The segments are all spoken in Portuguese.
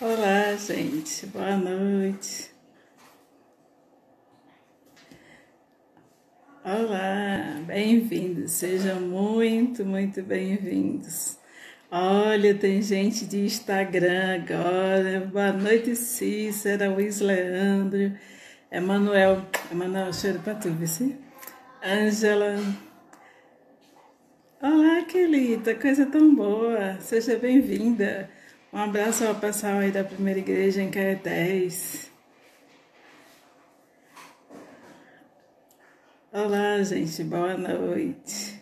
Olá, gente. Boa noite. Olá, bem-vindos. Sejam muito bem-vindos. Olha, tem gente de Instagram agora. Boa noite, Cícera, Luiz Leandro, Emanuel, cheiro pra tu, vice? Ângela. Olá, Kelita, coisa tão boa. Seja bem-vinda. Um abraço ao pessoal aí da Primeira Igreja em Caetés. Olá, gente, boa noite.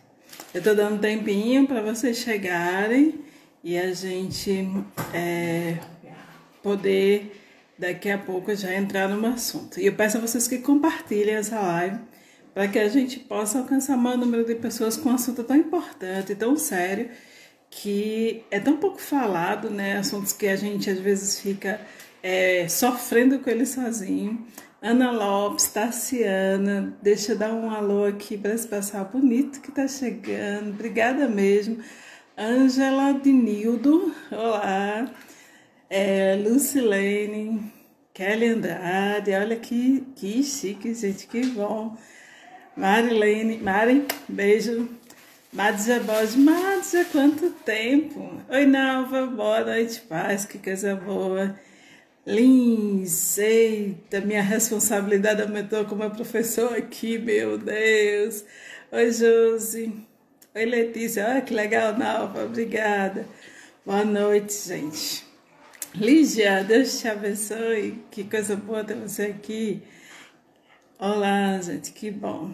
Eu tô dando um tempinho para vocês chegarem e a gente poder daqui a pouco já entrar no assunto. E eu peço a vocês que compartilhem essa live para que a gente possa alcançar o maior número de pessoas com um assunto tão importante, tão sério, que é tão pouco falado, né? Assuntos que a gente às vezes fica sofrendo com ele sozinho. Ana Lopes, Tarciana, deixa eu dar um alô aqui para esse pessoal bonito que tá chegando. Obrigada mesmo. Ângela Dinildo, olá. Lucilene, Kelly Andrade, olha que chique, gente, que bom. Mari, beijo. Madja Borges, Madja, quanto tempo. Oi, Nalva, boa noite, paz, que coisa boa. Lins, eita, minha responsabilidade aumentou como professor aqui, meu Deus. Oi, Josi. Oi, Letícia. Olha que legal, Nalva, obrigada. Boa noite, gente. Lígia, Deus te abençoe. Que coisa boa ter você aqui. Olá, gente, que bom.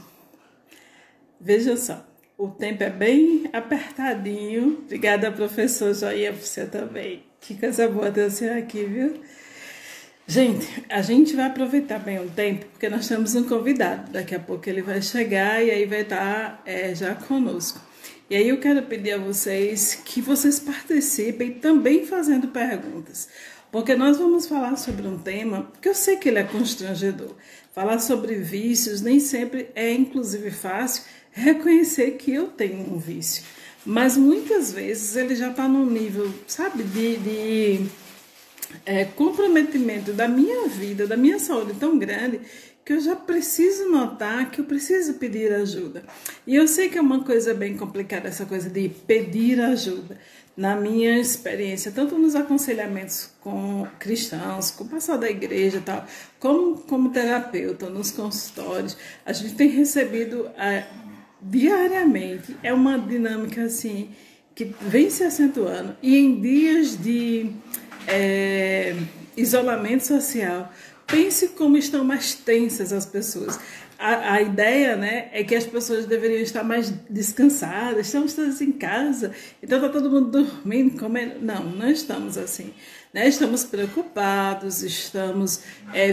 Veja só, o tempo é bem apertadinho. Obrigada, professor Joia, por você também. Que coisa boa ter você aqui, viu? Gente, a gente vai aproveitar bem o tempo, porque nós temos um convidado. Daqui a pouco ele vai chegar e aí vai estar já conosco. E aí eu quero pedir a vocês que vocês participem também fazendo perguntas. Porque nós vamos falar sobre um tema que eu sei que ele é constrangedor. Falar sobre vícios nem sempre é, inclusive, fácil reconhecer que eu tenho um vício. Mas muitas vezes ele já está num nível, sabe, de comprometimento da minha vida, da minha saúde tão grande que eu já preciso notar que eu preciso pedir ajuda. E eu sei que é uma coisa bem complicada essa coisa de pedir ajuda. Na minha experiência, tanto nos aconselhamentos com cristãos, com o pessoal da igreja e tal, como terapeuta, nos consultórios, a gente tem recebido diariamente. É uma dinâmica assim que vem se acentuando. E em dias de isolamento social, pense como estão mais tensas as pessoas. A ideia, né, é que as pessoas deveriam estar mais descansadas, estamos todas em casa, então está todo mundo dormindo, comendo. Não estamos assim. Né? Estamos preocupados, estamos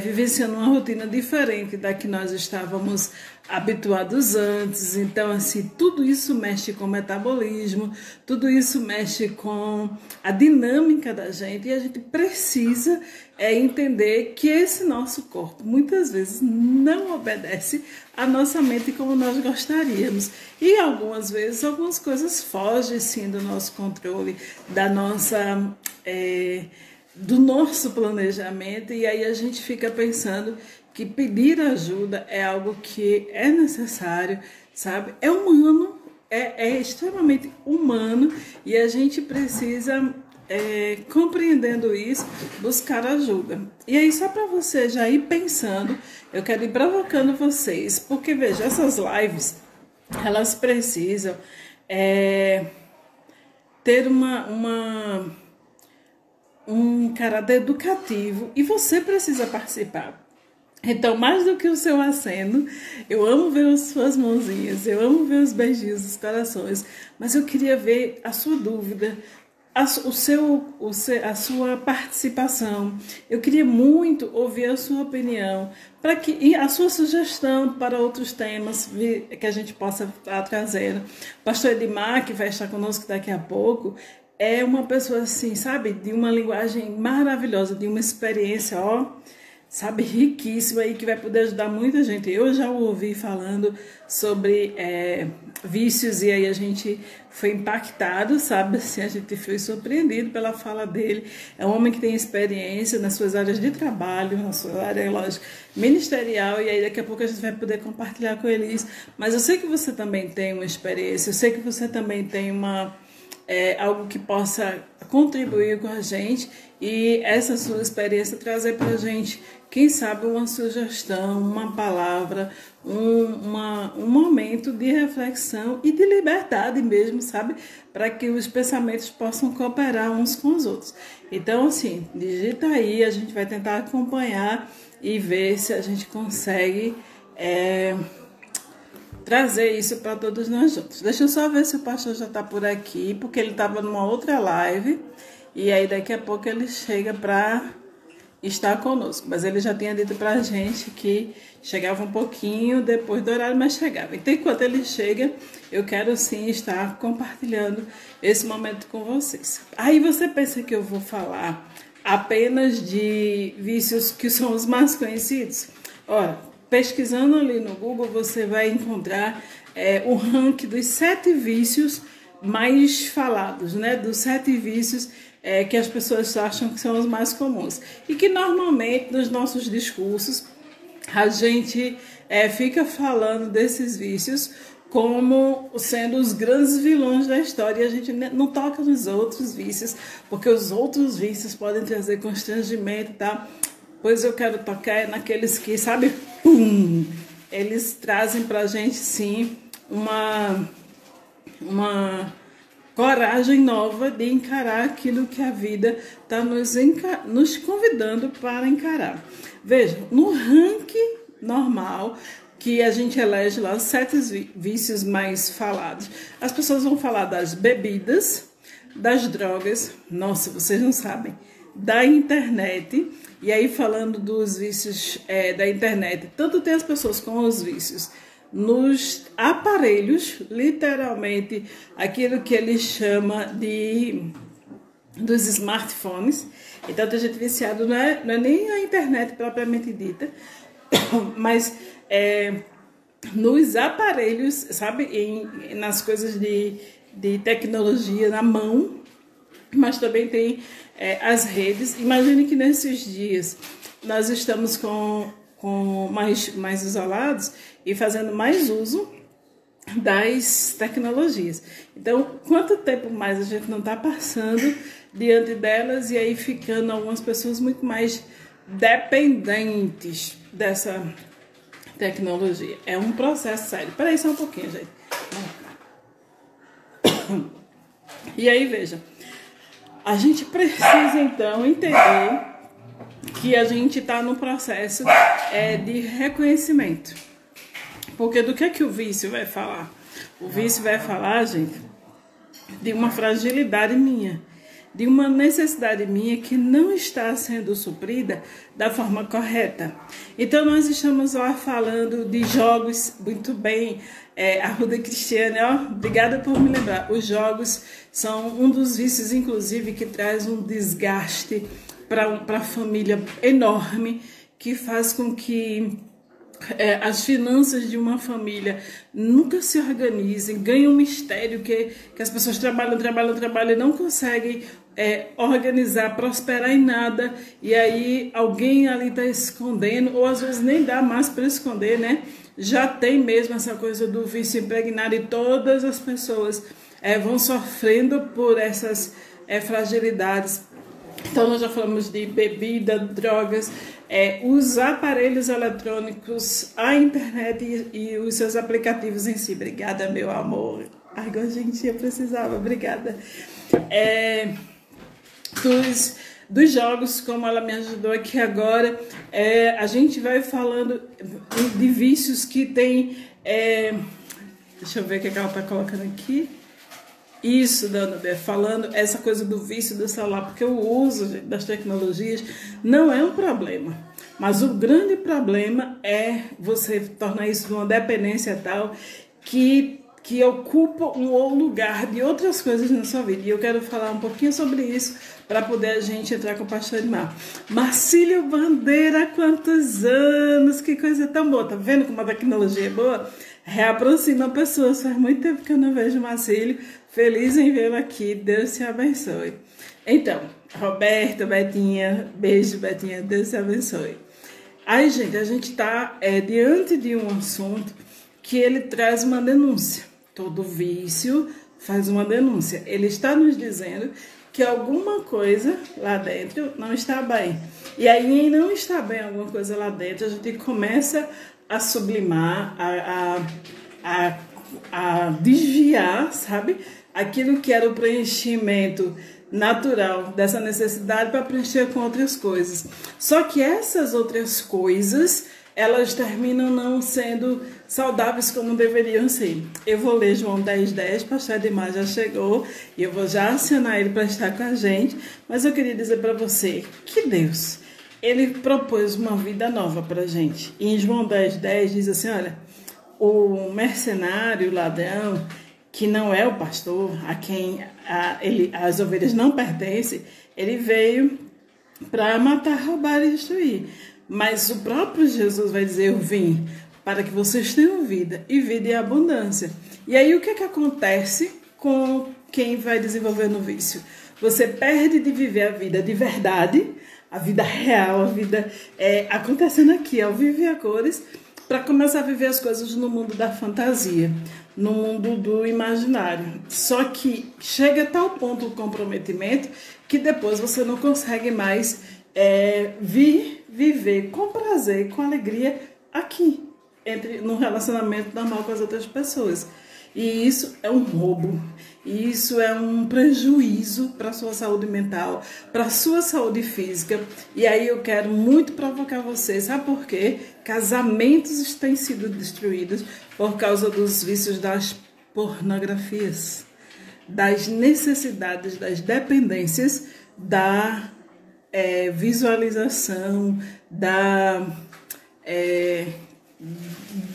vivenciando uma rotina diferente da que nós estávamos habituados antes. Então, assim, tudo isso mexe com o metabolismo, tudo isso mexe com a dinâmica da gente e a gente precisa entender que esse nosso corpo muitas vezes não obedece à nossa mente como nós gostaríamos. E algumas vezes algumas coisas fogem sim do nosso controle, da nossa do nosso planejamento, e aí a gente fica pensando que pedir ajuda é algo que é necessário, sabe? É humano, é extremamente humano, e a gente precisa, compreendendo isso, buscar ajuda. E aí, só para você já ir pensando, eu quero ir provocando vocês, porque veja, essas lives, elas precisam ter um caráter educativo e você precisa participar. Então, mais do que o seu aceno, eu amo ver as suas mãozinhas, eu amo ver os beijinhos, os corações, mas eu queria ver a sua dúvida, a sua participação. Eu queria muito ouvir a sua opinião e a sua sugestão para outros temas que a gente possa estar trazendo. Pastor Edmar, que vai estar conosco daqui a pouco, é uma pessoa assim, sabe, de uma linguagem maravilhosa, de uma experiência, sabe, riquíssimo aí, que vai poder ajudar muita gente. Eu já o ouvi falando sobre vícios e aí a gente foi impactado, sabe, assim, a gente foi surpreendido pela fala dele. É um homem que tem experiência nas suas áreas de trabalho, na sua área, lógico, ministerial, e aí daqui a pouco a gente vai poder compartilhar com ele isso. Mas eu sei que você também tem uma experiência, eu sei que você também tem algo que possa contribuir com a gente e essa sua experiência trazer para a gente, quem sabe, uma sugestão, uma palavra, um momento de reflexão e de liberdade mesmo, sabe? Para que os pensamentos possam cooperar uns com os outros. Então, assim, digita aí, a gente vai tentar acompanhar e ver se a gente consegue trazer isso para todos nós juntos. Deixa eu só ver se o pastor já está por aqui, porque ele estava numa outra live e aí daqui a pouco ele chega para estar conosco. Mas ele já tinha dito para a gente que chegava um pouquinho depois do horário, mas chegava. Então, enquanto ele chega, eu quero sim estar compartilhando esse momento com vocês. Aí você pensa que eu vou falar apenas de vícios que são os mais conhecidos? Ora, pesquisando ali no Google, você vai encontrar o ranking dos 7 vícios mais falados, né? Dos 7 vícios que as pessoas acham que são os mais comuns. E que normalmente nos nossos discursos a gente fica falando desses vícios como sendo os grandes vilões da história e a gente não toca nos outros vícios, porque os outros vícios podem trazer constrangimento, tá? Pois eu quero tocar naqueles que, sabe, pum, eles trazem pra gente, sim, uma coragem nova de encarar aquilo que a vida está nos convidando para encarar. Veja, no ranking normal, que a gente elege lá os 7 vícios mais falados, as pessoas vão falar das bebidas, das drogas, nossa, vocês não sabem, da internet. E aí, falando dos vícios da internet, tanto tem as pessoas com os vícios nos aparelhos, literalmente aquilo que ele chama dos smartphones. Então, tem gente viciada, não é nem a internet propriamente dita, mas nos aparelhos, sabe, nas coisas de tecnologia na mão, mas também tem as redes. Imagine que nesses dias nós estamos mais isolados e fazendo mais uso das tecnologias. Então, quanto tempo mais a gente não está passando diante delas e aí ficando algumas pessoas muito mais dependentes dessa tecnologia. É um processo sério. Peraí só um pouquinho, gente. E aí, veja, a gente precisa, então, entender que a gente está no processo de reconhecimento. Porque do que o vício vai falar? O vício vai falar, gente, de uma fragilidade minha, de uma necessidade minha que não está sendo suprida da forma correta. Então, nós estamos lá falando de jogos, muito bem, a Ruda Cristiane, obrigada por me lembrar. Os jogos são um dos vícios, inclusive, que traz um desgaste para a família enorme, que faz com que as finanças de uma família nunca se organizem, ganham um mistério que as pessoas trabalham e não conseguem organizar, prosperar em nada, e aí alguém ali está escondendo, ou às vezes nem dá mais para esconder, né? Já tem mesmo essa coisa do vício impregnado e todas as pessoas vão sofrendo por essas fragilidades. Então, nós já falamos de bebida, drogas, os aparelhos eletrônicos, a internet e os seus aplicativos em si. Obrigada, meu amor. Ai, gente, eu precisava. Obrigada. Dos jogos, como ela me ajudou aqui agora, a gente vai falando de vícios que tem... deixa eu ver o que ela está colocando aqui. Isso, Dana, falando essa coisa do vício do celular, porque o uso das tecnologias não é um problema, mas o grande problema é você tornar isso uma dependência tal que que ocupam um lugar de outras coisas na sua vida. E eu quero falar um pouquinho sobre isso para poder a gente entrar com o pastor Edmar. Marcílio Bandeira, quantos anos, que coisa tão boa. Tá vendo como a tecnologia é boa? Reaproxima pessoas. Faz muito tempo que eu não vejo o Marcílio. Feliz em vê-lo aqui. Deus te abençoe. Então, Roberto, Betinha, beijo, Betinha, Deus te abençoe. Aí, gente, a gente está diante de um assunto que ele traz uma denúncia. Todo vício faz uma denúncia. Ele está nos dizendo que alguma coisa lá dentro não está bem. E aí, em não estar bem alguma coisa lá dentro, a gente começa a sublimar, a desviar, sabe? Aquilo que era o preenchimento natural dessa necessidade para preencher com outras coisas. Só que essas outras coisas, elas terminam não sendo saudáveis como deveriam ser. Eu vou ler João 10:10, pastor Edmar já chegou e eu vou já acionar ele para estar com a gente, mas eu queria dizer para você que Deus, ele propôs uma vida nova para a gente. E em João 10:10 diz assim, olha, o mercenário, o ladrão, que não é o pastor, a quem as ovelhas não pertencem, ele veio para matar, roubar e destruir. Mas o próprio Jesus vai dizer, eu vim para que vocês tenham vida e vida em abundância. E aí o que acontece com quem vai desenvolver no vício? Você perde de viver a vida de verdade, a vida real, a vida acontecendo aqui, ao vivo e a cores, para começar a viver as coisas no mundo da fantasia, no mundo do imaginário. Só que chega a tal ponto o comprometimento que depois você não consegue mais viver com prazer, com alegria aqui, num relacionamento normal com as outras pessoas. E isso é um roubo, e isso é um prejuízo para a sua saúde mental, para a sua saúde física. E aí eu quero muito provocar vocês, sabe por quê? Casamentos têm sido destruídos por causa dos vícios das pornografias, das necessidades, das dependências, da visualização,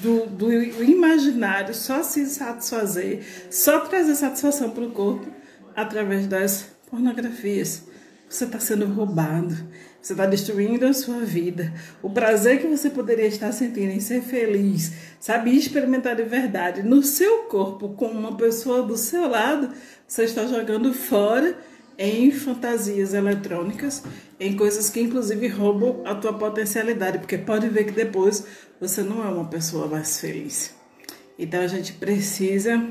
do imaginário, só se satisfazer, só trazer satisfação para o corpo através das pornografias. Você está sendo roubado, você está destruindo a sua vida. O prazer que você poderia estar sentindo em ser feliz, sabe, experimentar de verdade no seu corpo com uma pessoa do seu lado, você está jogando fora em fantasias eletrônicas, em coisas que inclusive roubam a tua potencialidade, porque pode ver que depois você não é uma pessoa mais feliz. Então a gente precisa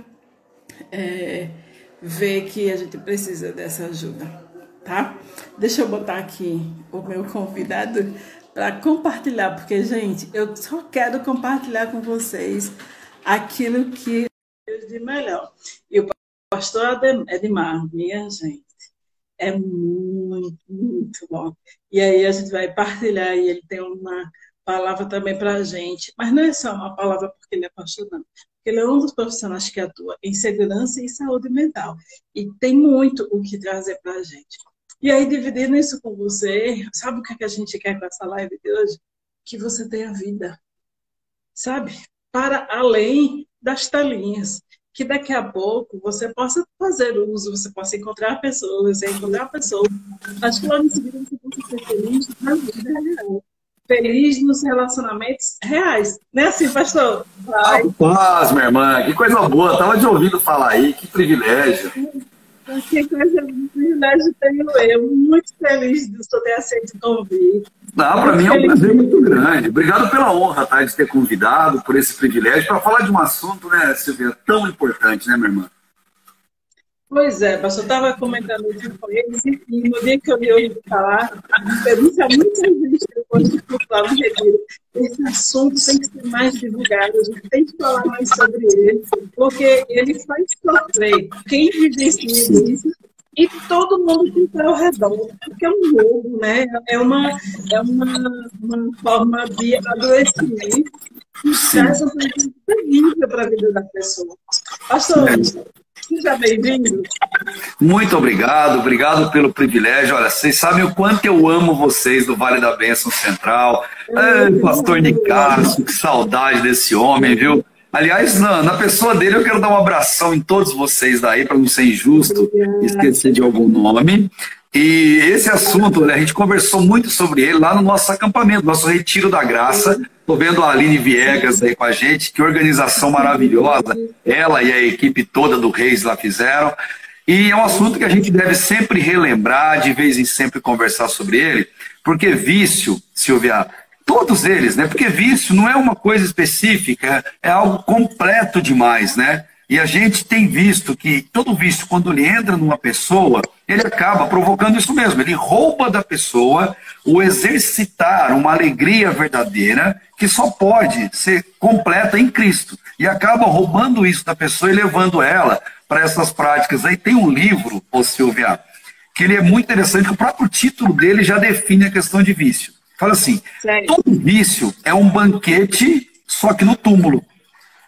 ver que a gente precisa dessa ajuda, tá? Deixa eu botar aqui o meu convidado para compartilhar, porque, gente, eu só quero compartilhar com vocês aquilo que Deus de melhor. E o pastor Edmar, minha gente, é muito, muito bom. E aí a gente vai partilhar e ele tem uma palavra também para a gente. Mas não é só uma palavra porque ele é pastor, não. Porque ele é um dos profissionais que atua em segurança e saúde mental. E tem muito o que trazer para a gente. E aí, dividindo isso com você, sabe o que a gente quer com essa live de hoje? Que você tenha vida, sabe? Para além das telinhas. Que daqui a pouco você possa fazer uso, você possa encontrar pessoas, mas que logo em seguida você possa ser feliz na vida real. Feliz nos relacionamentos reais. Não é assim, pastor? Vai. Paz, minha irmã, que coisa boa. Estava te ouvindo falar aí, que privilégio. Que coisa, privilégio tenho eu. Muito feliz de você ter aceito o convite. Para mim é um prazer muito grande. Obrigado pela honra, tá, de ter convidado, por esse privilégio, para falar de um assunto, né, Silvia, tão importante, né, minha irmã? Pois é, pastor, eu estava comentando isso com eles e no dia que eu vi hoje falar, eu disse a muita gente depois de falar no retiro, esse assunto tem que ser mais divulgado, a gente tem que falar mais sobre ele, porque ele faz sofrer quem vivencia isso e todo mundo que está ao redor, porque é um jogo, né? É uma forma de adoecimento que traz um prejuízo terrível para a vida da pessoa. Pastor, seja bem-vindo. Muito obrigado pelo privilégio. Olha, vocês sabem o quanto eu amo vocês do Vale da Bênção Central. Pastor Nicásio, que saudade desse homem, viu? Aliás, na pessoa dele, eu quero dar um abração em todos vocês daí, para não ser injusto, esquecer de algum nome. E esse assunto, né, a gente conversou muito sobre ele lá no nosso acampamento, nosso Retiro da Graça. Estou vendo a Aline Viegas aí com a gente, que organização maravilhosa, ela e a equipe toda do Reis lá fizeram. E é um assunto que a gente deve sempre relembrar, de vez em sempre conversar sobre ele, porque vício, Silvia, todos eles, né? Porque vício não é uma coisa específica, é algo completo demais, né? E a gente tem visto que todo vício, quando ele entra numa pessoa, ele acaba provocando isso mesmo. Ele rouba da pessoa o exercitar uma alegria verdadeira que só pode ser completa em Cristo. E acaba roubando isso da pessoa e levando ela para essas práticas. Aí tem um livro, ô Silvia, que ele é muito interessante, que o próprio título dele já define a questão de vício. Fala assim, todo vício é um banquete, só que no túmulo.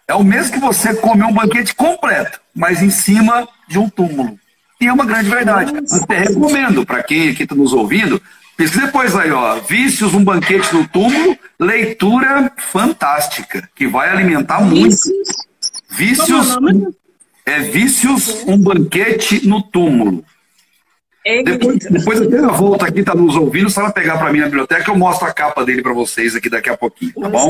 É o mesmo que você comer um banquete completo, mas em cima de um túmulo. E é uma grande verdade. Até recomendo para quem aqui está nos ouvindo, pesquisa depois aí, ó, Vícios, um banquete no túmulo, leitura fantástica, que vai alimentar muito. Vícios, Vícios, um banquete no túmulo. Depois até a volta aqui, tá nos ouvindo, se ela pegar para mim na biblioteca, eu mostro a capa dele para vocês aqui daqui a pouquinho, tá bom?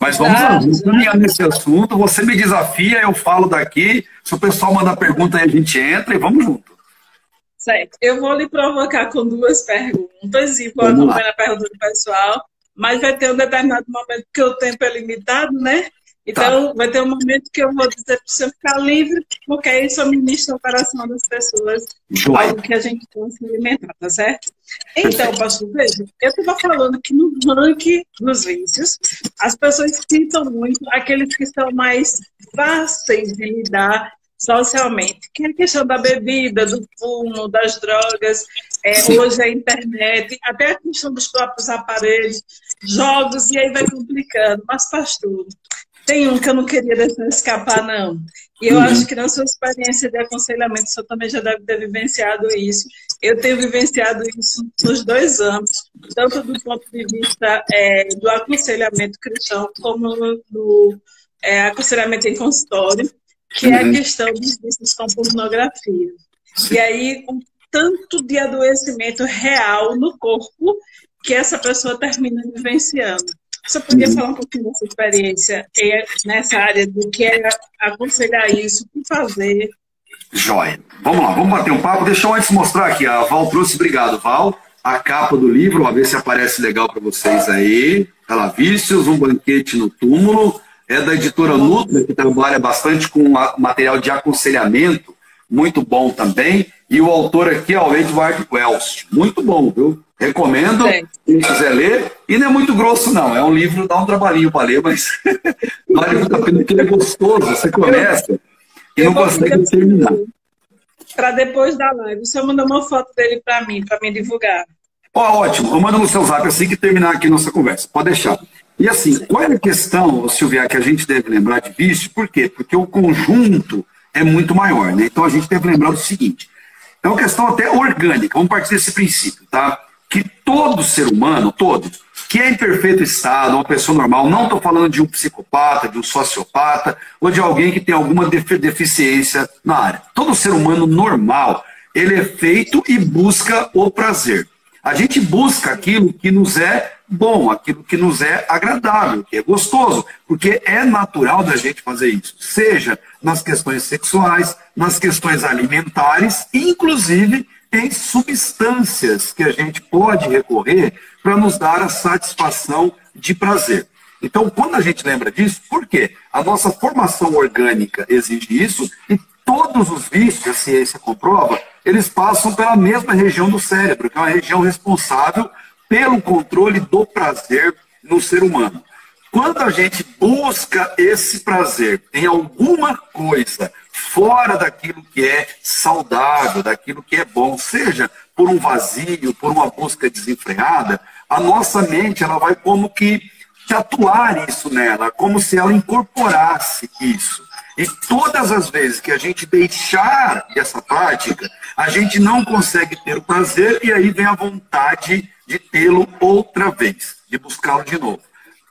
Mas vamos lá, vamos caminhar nesse assunto. Você me desafia, eu falo daqui. Se o pessoal mandar pergunta, aí a gente entra e vamos junto. Certo. Eu vou lhe provocar com duas perguntas e vou acompanhar a pergunta do pessoal, mas vai ter um determinado momento que o tempo é limitado, né? Então, vai ter um momento que eu vou dizer para você ficar livre, porque aí só ministra o coração das pessoas, algo que a gente pode se alimentar, tá certo? Então, pastor, veja, eu estava falando que no ranking dos vícios, as pessoas citam muito aqueles que são mais fáceis de lidar socialmente, que é a questão da bebida, do fumo, das drogas, hoje a internet, até a questão dos próprios aparelhos, jogos, e aí vai complicando. Mas, pastor, tem um que eu não queria deixar escapar, não. E eu acho que na sua experiência de aconselhamento, o senhor também já deve ter vivenciado isso. Eu tenho vivenciado isso nos 2 âmbitos, tanto do ponto de vista do aconselhamento cristão, como do aconselhamento em consultório, que é a questão dos vícios com pornografia. E aí, um tanto de adoecimento real no corpo que essa pessoa termina vivenciando. Você podia falar um pouquinho dessa experiência nessa área do que é aconselhar isso, o que fazer? Joia. Vamos lá, vamos bater um papo. Deixa eu antes mostrar aqui. A Val trouxe, obrigado, Val, a capa do livro, a ver se aparece legal para vocês aí. Ela, Vícios, um banquete no túmulo. É da editora Nutra, que trabalha bastante com material de aconselhamento, muito bom também. E o autor aqui é o Edward Welch. Muito bom, viu? Recomendo, quem quiser ler. E não é muito grosso, não. É um livro, dá um trabalhinho para ler, mas vale muito a pena, porque ele é gostoso. Você começa e não consegue terminar. Para depois da live, você manda uma foto dele para mim divulgar. Ótimo. Eu mando no seu zap assim que terminar aqui nossa conversa. Pode deixar. E assim, qual é a questão, Silvia, que a gente deve lembrar de vício? Por quê? Porque o conjunto é muito maior, né? Então a gente deve lembrar do seguinte. É uma questão até orgânica. Vamos partir desse princípio, tá? Que todo ser humano, todo, que é em perfeito estado, uma pessoa normal, não estou falando de um psicopata, de um sociopata, ou de alguém que tem alguma deficiência na área. Todo ser humano normal, ele é feito e busca o prazer. A gente busca aquilo que nos é bom, aquilo que nos é agradável, que é gostoso, porque é natural da gente fazer isso, seja nas questões sexuais, nas questões alimentares, inclusive em substâncias que a gente pode recorrer para nos dar a satisfação de prazer. Então, quando a gente lembra disso, por quê? A nossa formação orgânica exige isso e todos os vícios, a ciência comprova, eles passam pela mesma região do cérebro, que é uma região responsável pelo controle do prazer no ser humano. Quando a gente busca esse prazer em alguma coisa fora daquilo que é saudável, daquilo que é bom, seja por um vazio, por uma busca desenfreada, a nossa mente ela vai como que tatuar isso nela, como se ela incorporasse isso. E todas as vezes que a gente deixar essa prática, a gente não consegue ter o prazer e aí vem a vontade de tê-lo outra vez, de buscá-lo de novo.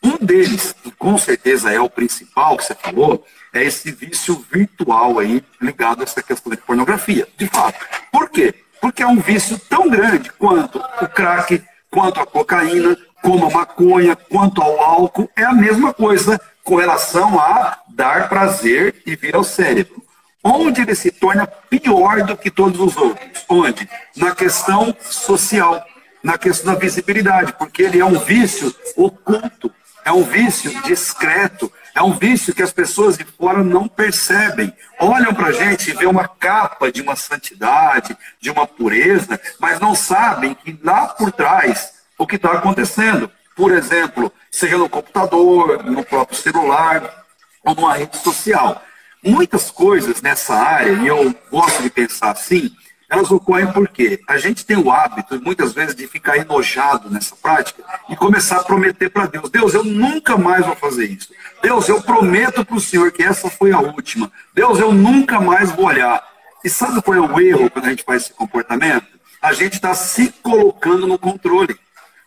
Um deles, que com certeza é o principal que você falou, é esse vício virtual aí ligado a essa questão de pornografia. De fato. Por quê? Porque é um vício tão grande quanto o crack, quanto a cocaína, como a maconha, quanto ao álcool. É a mesma coisa com relação a dar prazer e vir ao cérebro. Onde ele se torna pior do que todos os outros? Onde? Na questão social, na questão da visibilidade, porque ele é um vício oculto, é um vício discreto, é um vício que as pessoas de fora não percebem. Olham para a gente e vê uma capa de uma santidade, de uma pureza, mas não sabem que lá por trás o que está acontecendo. Por exemplo, seja no computador, no próprio celular, ou numa rede social. Muitas coisas nessa área, e eu gosto de pensar assim, elas ocorrem porque a gente tem o hábito, muitas vezes, de ficar enojado nessa prática e começar a prometer para Deus: Deus, eu nunca mais vou fazer isso. Deus, eu prometo para o Senhor que essa foi a última. Deus, eu nunca mais vou olhar. E sabe qual é o erro quando a gente faz esse comportamento? A gente está se colocando no controle.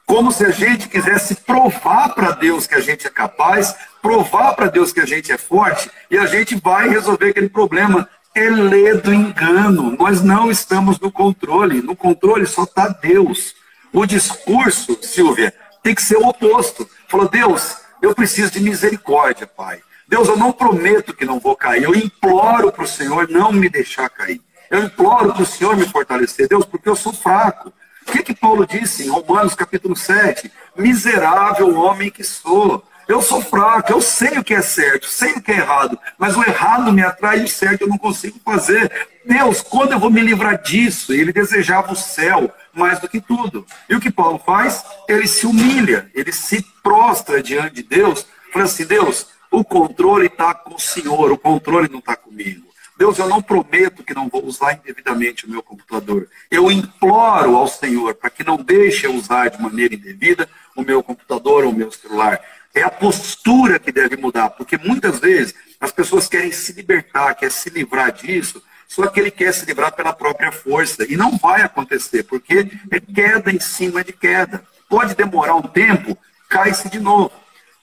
Como se a gente quisesse provar para Deus que a gente é capaz, provar para Deus que a gente é forte, e a gente vai resolver aquele problema. É ledo engano. Nós não estamos no controle. No controle só está Deus. O discurso, Silvia, tem que ser o oposto. Falou: Deus, eu preciso de misericórdia, Pai. Deus, eu não prometo que não vou cair. Eu imploro para o Senhor não me deixar cair. Eu imploro para o Senhor me fortalecer. Deus, porque eu sou fraco. O que Paulo disse em Romanos capítulo 7? Miserável homem que sou. Eu sou fraco, eu sei o que é certo, sei o que é errado, mas o errado me atrai e o certo eu não consigo fazer. Deus, quando eu vou me livrar disso? Ele desejava o céu mais do que tudo. E o que Paulo faz? Ele se humilha, ele se prostra diante de Deus, fala assim: Deus, o controle está com o Senhor, o controle não está comigo. Deus, eu não prometo que não vou usar indevidamente o meu computador. Eu imploro ao Senhor para que não deixe eu usar de maneira indevida o meu computador ou o meu celular. É a postura que deve mudar, porque muitas vezes as pessoas querem se libertar, querem se livrar disso, só que ele quer se livrar pela própria força. E não vai acontecer, porque é queda em cima de queda. Pode demorar um tempo, cai-se de novo.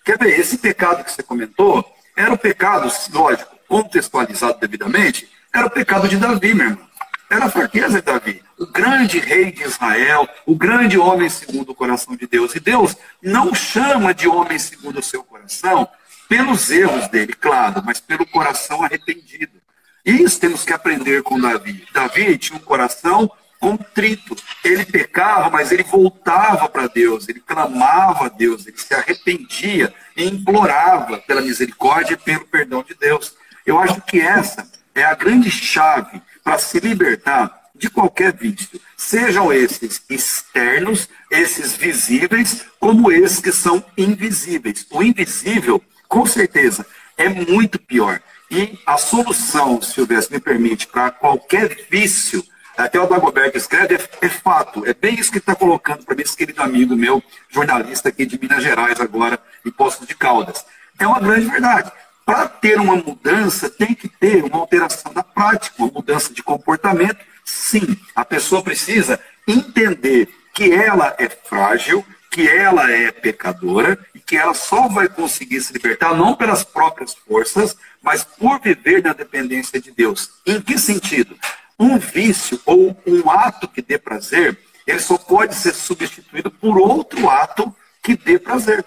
Quer ver, esse pecado que você comentou, era o pecado, lógico, contextualizado devidamente, era o pecado de Davi, meu irmão. Era a fraqueza de Davi, o grande rei de Israel, o grande homem segundo o coração de Deus. E Deus não chama de homem segundo o seu coração pelos erros dele, claro, mas pelo coração arrependido. E isso temos que aprender com Davi. Davi tinha um coração contrito. Ele pecava, mas ele voltava para Deus, ele clamava a Deus, ele se arrependia e implorava pela misericórdia e pelo perdão de Deus. Eu acho que essa é a grande chave para se libertar de qualquer vício. Sejam esses externos, esses visíveis, como esses que são invisíveis. O invisível, com certeza, é muito pior. E a solução, Silvia, se me permite, para qualquer vício, até o Dagoberto escreve, é fato. É bem isso que ele está colocando para mim, esse querido amigo meu, jornalista aqui de Minas Gerais agora, em Poços de Caldas. É uma grande verdade. Para ter uma mudança, tem que ter uma alteração da prática, uma mudança de comportamento. Sim, a pessoa precisa entender que ela é frágil, que ela é pecadora e que ela só vai conseguir se libertar não pelas próprias forças, mas por viver na dependência de Deus. Em que sentido? Um vício ou um ato que dê prazer, ele só pode ser substituído por outro ato que dê prazer.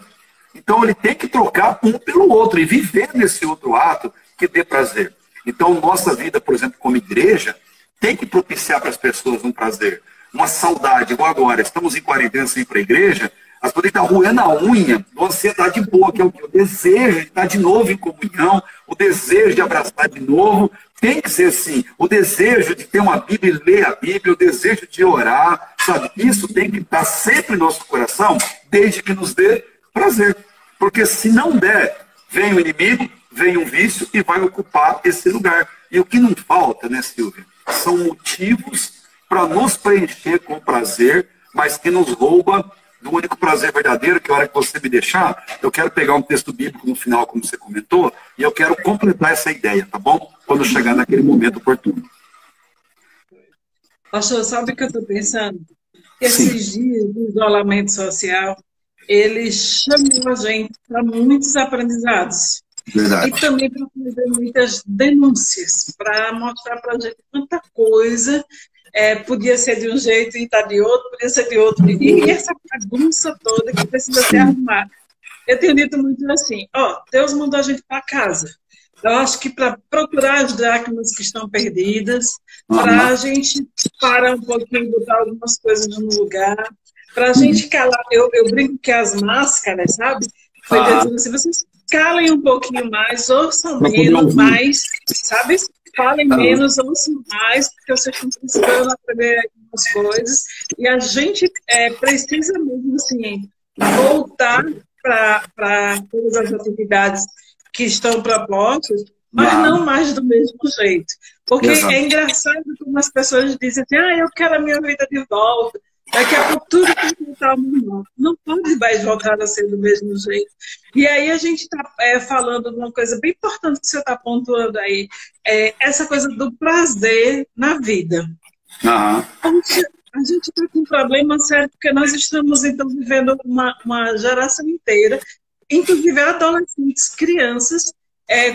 Então ele tem que trocar um pelo outro e viver nesse outro ato que dê prazer. Então nossa vida, por exemplo, como igreja, tem que propiciar para as pessoas um prazer, uma saudade, igual agora. Estamos em quarentena sem ir para a igreja, as pessoas estão roendo a unha, uma ansiedade boa, que é o quê? O desejo de estar de novo em comunhão, o desejo de abraçar de novo. Tem que ser assim, o desejo de ter uma Bíblia e ler a Bíblia, o desejo de orar, sabe? Isso tem que estar sempre no nosso coração, desde que nos dê prazer. Porque se não der, vem o inimigo, vem um vício e vai ocupar esse lugar. E o que não falta, né, Silvia? São motivos para nos preencher com prazer, mas que nos rouba do único prazer verdadeiro, que a hora que você me deixar, eu quero pegar um texto bíblico no final, como você comentou, e eu quero completar essa ideia, tá bom? Quando chegar naquele momento oportuno. Pastor, sabe o que eu estou pensando? Esses dias de isolamento social, ele chamou a gente para muitos aprendizados. Verdade. E também para fazer muitas denúncias, para mostrar para a gente quanta coisa podia ser de um jeito e está de outro, podia ser de outro. E essa bagunça toda que precisa ser arrumada. Eu tenho dito muito assim, Deus mandou a gente para casa. Eu acho que para procurar as dracmas que estão perdidas, para a gente parar um pouquinho, botar algumas coisas no lugar, para a gente calar. Eu brinco que as máscaras, sabe? Foi dizendo assim, vocês calem um pouquinho mais, ouçam menos, mais, sabe? Falem menos, ouçam mais, porque vocês estão precisando aprender algumas coisas. E a gente precisa mesmo, assim, voltar para todas as atividades que estão propostas, mas não mais do mesmo jeito. Porque é engraçado como as pessoas dizem assim, eu quero a minha vida de volta, daqui a pouco tudo tem que voltar ao normal. Não pode mais voltar a ser do mesmo jeito. E aí a gente está falando de uma coisa bem importante que você está pontuando aí, essa coisa do prazer na vida. A gente está com um problema sério, porque nós estamos, então, vivendo uma geração inteira, inclusive adolescentes, crianças,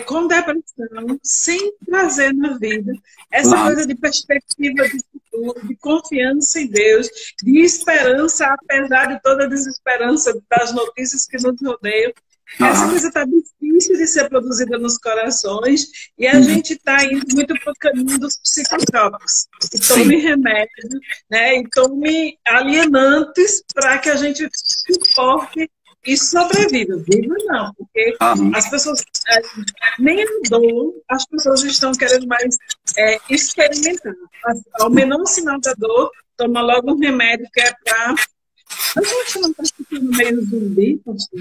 com depressão, sem prazer na vida. Essa coisa de perspectiva de futuro, de confiança em Deus, de esperança, apesar de toda a desesperança das notícias que nos rodeiam. Essa coisa está difícil de ser produzida nos corações e a gente está indo muito para o caminho dos psicotrópicos. E tome remédio, né? E tome alienantes para que a gente suporte e sobreviva. Viva não, porque as pessoas, nem a dor, as pessoas estão querendo mais experimentar. Ao menor sinal da dor, toma logo um remédio que é para... A gente não está ficando meio zumbi, pastor?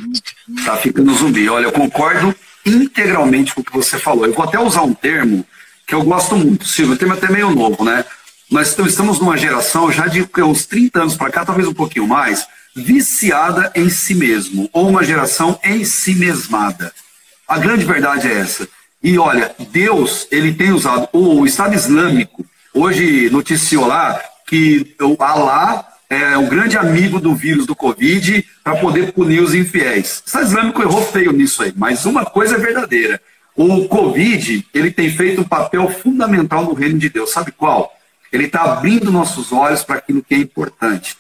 Está ficando zumbi. Olha, eu concordo integralmente com o que você falou. Eu vou até usar um termo que eu gosto muito, Silvio, o termo é até meio novo, né? Nós estamos numa geração já de uns 30 anos para cá, talvez um pouquinho mais, viciada em si mesmo, ou uma geração em si mesmada. A grande verdade é essa. E olha, Deus, ele tem usado, o Estado Islâmico, hoje noticiou lá que o Alá é o grande amigo do vírus do Covid para poder punir os infiéis. O Estado Islâmico errou feio nisso aí, mas uma coisa é verdadeira. O Covid, ele tem feito um papel fundamental no reino de Deus. Sabe qual? Ele está abrindo nossos olhos para aquilo que é importante.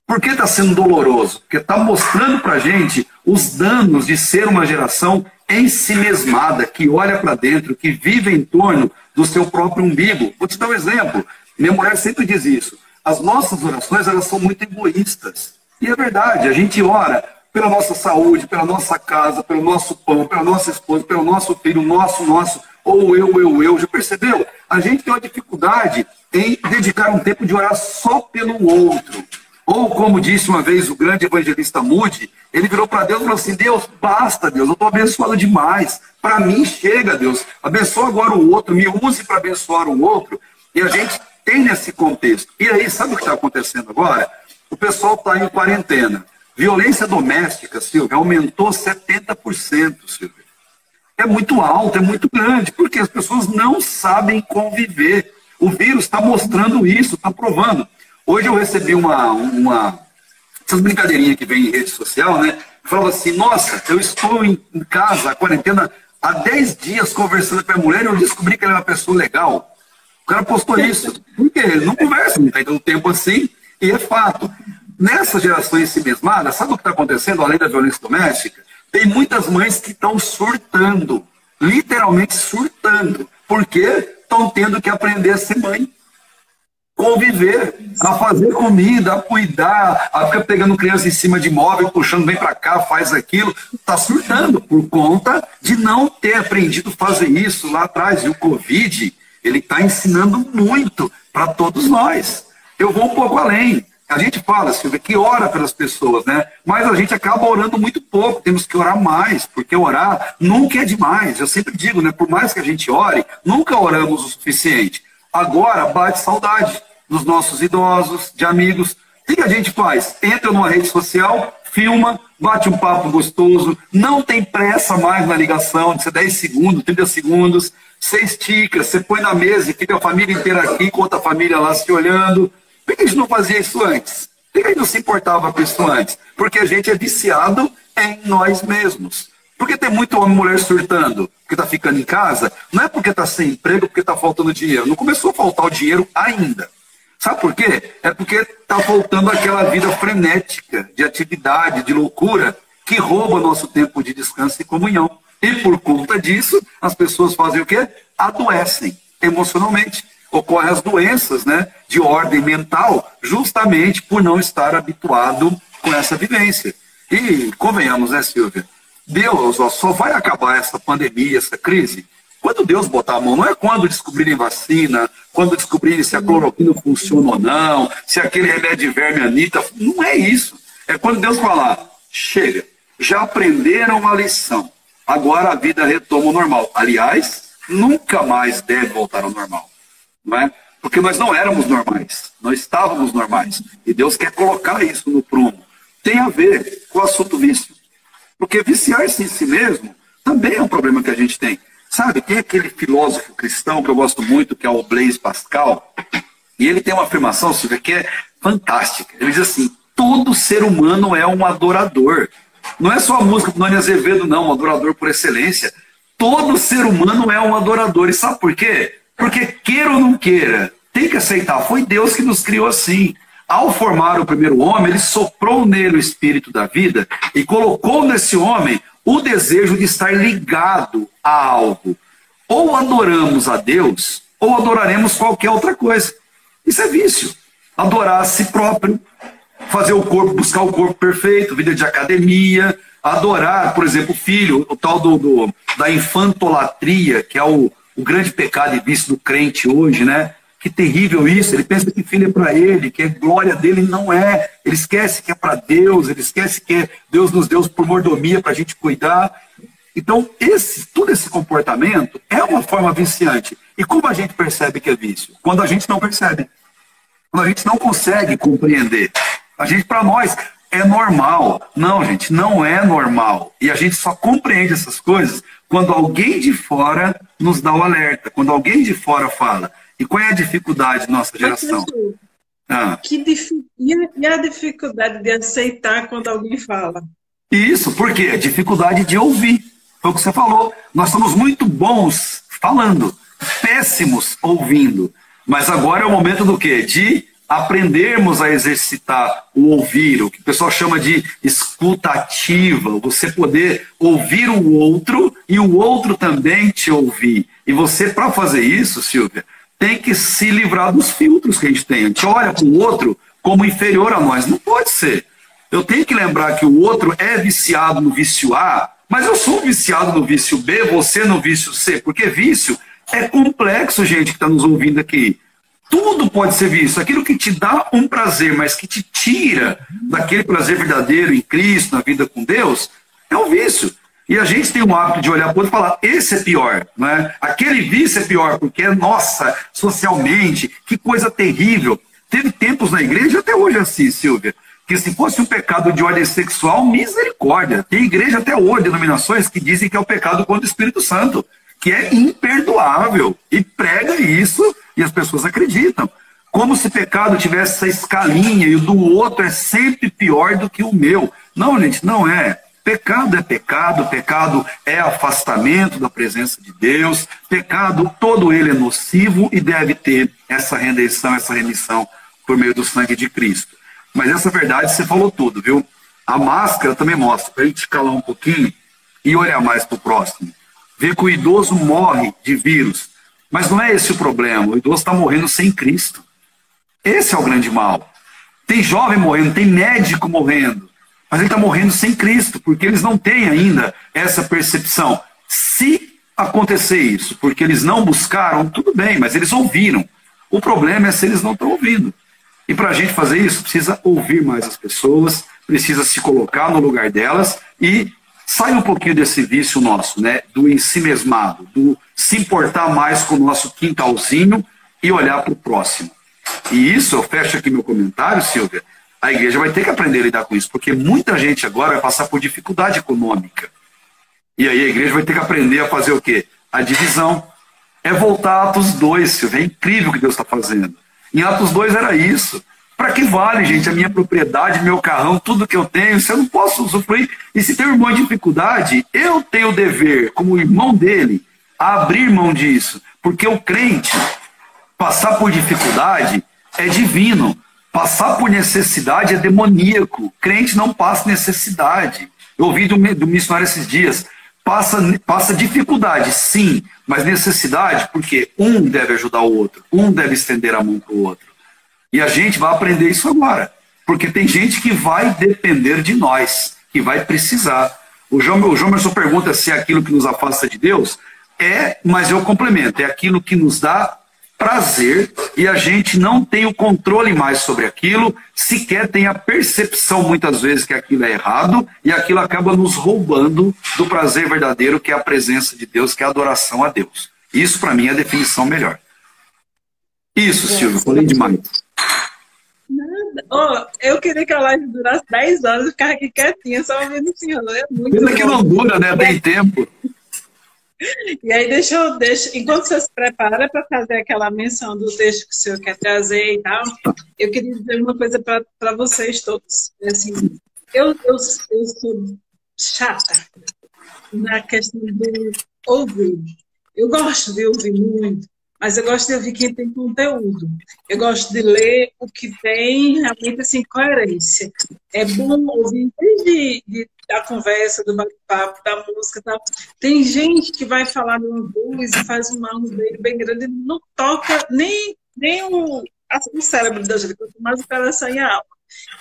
Por que está sendo doloroso? Porque está mostrando para a gente os danos de ser uma geração ensimesmada, que olha para dentro, que vive em torno do seu próprio umbigo. Vou te dar um exemplo. Minha mulher sempre diz isso. As nossas orações, elas são muito egoístas. E é verdade, a gente ora pela nossa saúde, pela nossa casa, pelo nosso pão, pela nossa esposa, pelo nosso filho, nosso, ou eu. Já percebeu? A gente tem uma dificuldade em dedicar um tempo de orar só pelo outro. Ou, como disse uma vez o grande evangelista Moody, ele virou para Deus e falou assim, Deus, basta, Deus, eu estou abençoado demais. Para mim chega, Deus. Abençoa agora o outro, me use para abençoar o outro. E a gente tem nesse contexto. E aí, sabe o que está acontecendo agora? O pessoal está em quarentena. Violência doméstica, Silvia, aumentou 70%, Silvia. É muito alto, é muito grande, porque as pessoas não sabem conviver. O vírus está mostrando isso, está provando. Hoje eu recebi essas brincadeirinhas que vem em rede social, né? Falava assim, nossa, eu estou em casa, a quarentena, há 10 dias conversando com a minha mulher e eu descobri que ela é uma pessoa legal. O cara postou isso. Por quê? Ele não conversa, não tem tanto tempo assim, e é fato. Nessa geração em si mesmada, sabe o que está acontecendo, além da violência doméstica? Tem muitas mães que estão surtando, literalmente surtando, porque estão tendo que aprender a ser mãe. Conviver, a fazer comida, a cuidar, a ficar pegando criança em cima de móvel, puxando, vem para cá, faz aquilo, está surtando por conta de não ter aprendido a fazer isso lá atrás. E o Covid, ele está ensinando muito para todos nós. Eu vou um pouco além. A gente fala, Silvia, que ora pelas pessoas, né? Mas a gente acaba orando muito pouco, temos que orar mais, porque orar nunca é demais. Eu sempre digo, né? Por mais que a gente ore, nunca oramos o suficiente. Agora bate saudade dos nossos idosos, de amigos. O que a gente faz? Entra numa rede social, filma, bate um papo gostoso, não tem pressa mais na ligação, de ser 10 segundos, 30 segundos, você estica, você põe na mesa e fica a família inteira aqui, com outra família lá se olhando. Por que a gente não fazia isso antes? Por que a gente não se importava com isso antes? Porque a gente é viciado em nós mesmos. Porque tem muito homem e mulher surtando, porque está ficando em casa, não é porque está sem emprego, porque está faltando dinheiro. Não começou a faltar o dinheiro ainda. Sabe por quê? É porque está faltando aquela vida frenética, de atividade, de loucura, que rouba nosso tempo de descanso e comunhão. E por conta disso, as pessoas fazem o quê? Adoecem emocionalmente. Ocorrem as doenças, né, de ordem mental, justamente por não estar habituado com essa vivência. E convenhamos, né, Silvia? Deus só vai acabar essa pandemia, essa crise, quando Deus botar a mão. Não é quando descobrirem vacina, quando descobrirem se a cloroquina funciona ou não, se aquele remédio de verme Anitta. Não é isso. É quando Deus falar, chega, já aprenderam a lição, agora a vida retoma o normal. Aliás, nunca mais deve voltar ao normal. Não é? Porque nós não éramos normais, nós estávamos normais. E Deus quer colocar isso no prumo. Tem a ver com o assunto vício. Porque viciar-se em si mesmo também é um problema que a gente tem. Sabe, tem aquele filósofo cristão que eu gosto muito, que é o Blaise Pascal, e ele tem uma afirmação, Silvia, que é fantástica. Ele diz assim, todo ser humano é um adorador. Não é só a música do Nani Azevedo, não, um adorador por excelência. Todo ser humano é um adorador. E sabe por quê? Porque queira ou não queira, tem que aceitar, foi Deus que nos criou assim. Ao formar o primeiro homem, ele soprou nele o espírito da vida e colocou nesse homem o desejo de estar ligado a algo. Ou adoramos a Deus, ou adoraremos qualquer outra coisa. Isso é vício. Adorar a si próprio, fazer o corpo, buscar o corpo perfeito, vida de academia, adorar, por exemplo, o filho, o tal da infantolatria, que é o grande pecado e vício do crente hoje, né? Que terrível isso, ele pensa que filho é para ele, que é glória dele, não é. Ele esquece que é para Deus, ele esquece que Deus nos deu por mordomia para a gente cuidar. Então, todo esse comportamento é uma forma viciante. E como a gente percebe que é vício? Quando a gente não percebe. Quando a gente não consegue compreender. A gente, para nós, é normal. Não, gente, não é normal. E a gente só compreende essas coisas quando alguém de fora nos dá o alerta, quando alguém de fora fala. E qual é a dificuldade da nossa geração? E a dificuldade de aceitar quando alguém fala? Isso, por quê? A dificuldade de ouvir. Foi o que você falou. Nós somos muito bons falando, péssimos ouvindo. Mas agora é o momento do quê? De aprendermos a exercitar o ouvir, o que o pessoal chama de escuta ativa, você poder ouvir o outro e o outro também te ouvir. E você, para fazer isso, Silvia, tem que se livrar dos filtros que a gente tem. A gente olha para o outro como inferior a nós. Não pode ser. Eu tenho que lembrar que o outro é viciado no vício A, mas eu sou viciado no vício B, você no vício C. Porque vício é complexo, gente, que está nos ouvindo aqui. Tudo pode ser vício. Aquilo que te dá um prazer, mas que te tira daquele prazer verdadeiro em Cristo, na vida com Deus, é um vício. E a gente tem o hábito de olhar para o outro e falar, esse é pior, né? Aquele vício é pior, porque, nossa, socialmente, que coisa terrível. Teve tempos na igreja, até hoje assim, Silvia, que se fosse um pecado de ordem sexual, misericórdia. Tem igreja até hoje, denominações, que dizem que é o pecado contra o Espírito Santo, que é imperdoável. E prega isso, e as pessoas acreditam. Como se pecado tivesse essa escalinha, e o do outro é sempre pior do que o meu. Não, gente, não é. Pecado é pecado, pecado é afastamento da presença de Deus, pecado, todo ele é nocivo e deve ter essa redenção, essa remissão por meio do sangue de Cristo. Mas essa verdade você falou tudo, viu? A máscara também mostra, para a gente calar um pouquinho e olhar mais para o próximo. Ver que o idoso morre de vírus, mas não é esse o problema, o idoso está morrendo sem Cristo. Esse é o grande mal. Tem jovem morrendo, tem médico morrendo, mas ele está morrendo sem Cristo, porque eles não têm ainda essa percepção. Se acontecer isso, porque eles não buscaram, tudo bem, mas eles ouviram. O problema é se eles não estão ouvindo. E para a gente fazer isso, precisa ouvir mais as pessoas, precisa se colocar no lugar delas e sair um pouquinho desse vício nosso, né? Do ensimesmado, do se importar mais com o nosso quintalzinho e olhar para o próximo. E isso, eu fecho aqui meu comentário, Silvia, a igreja vai ter que aprender a lidar com isso, porque muita gente agora vai passar por dificuldade econômica. E aí a igreja vai ter que aprender a fazer o quê? A divisão. É voltar a Atos 2, Silvia. É incrível o que Deus está fazendo. Em Atos 2 era isso. Para que vale, gente, a minha propriedade, meu carrão, tudo que eu tenho, se eu não posso usufruir? E se tem um irmão em dificuldade, eu tenho o dever, como irmão dele, a abrir mão disso. Porque o crente, passar por dificuldade é divino. Passar por necessidade é demoníaco. Crente não passa necessidade. Eu ouvi do missionário esses dias. Passa dificuldade, sim, mas necessidade, porque um deve ajudar o outro, um deve estender a mão para o outro. E a gente vai aprender isso agora, porque tem gente que vai depender de nós, que vai precisar. O Jomerson pergunta se é aquilo que nos afasta de Deus. É, mas eu complemento, é aquilo que nos dá prazer e a gente não tem o controle mais sobre aquilo, sequer tem a percepção muitas vezes que aquilo é errado e aquilo acaba nos roubando do prazer verdadeiro que é a presença de Deus, que é a adoração a Deus. Isso para mim é a definição melhor. Isso, Silvio, falei demais. Nada. Oh, eu queria que a live durasse 10 horas e ficar aqui quietinha, só ouvindo o senhor. É muito Pena que não dura, né? Tem tempo. E aí, enquanto você se prepara para fazer aquela menção do texto que o senhor quer trazer e tal, eu queria dizer uma coisa para vocês todos. Assim, eu sou chata na questão de ouvir. Eu gosto de ouvir muito, mas eu gosto de ouvir quem tem conteúdo. Eu gosto de ler o que tem realmente assim, coerência. É bom ouvir desde da conversa, do bate-papo, da música e tal. Tem gente que vai falar numa voz e faz um armo bem grande e não toca nem o cérebro da gente, mas o coração e a alma.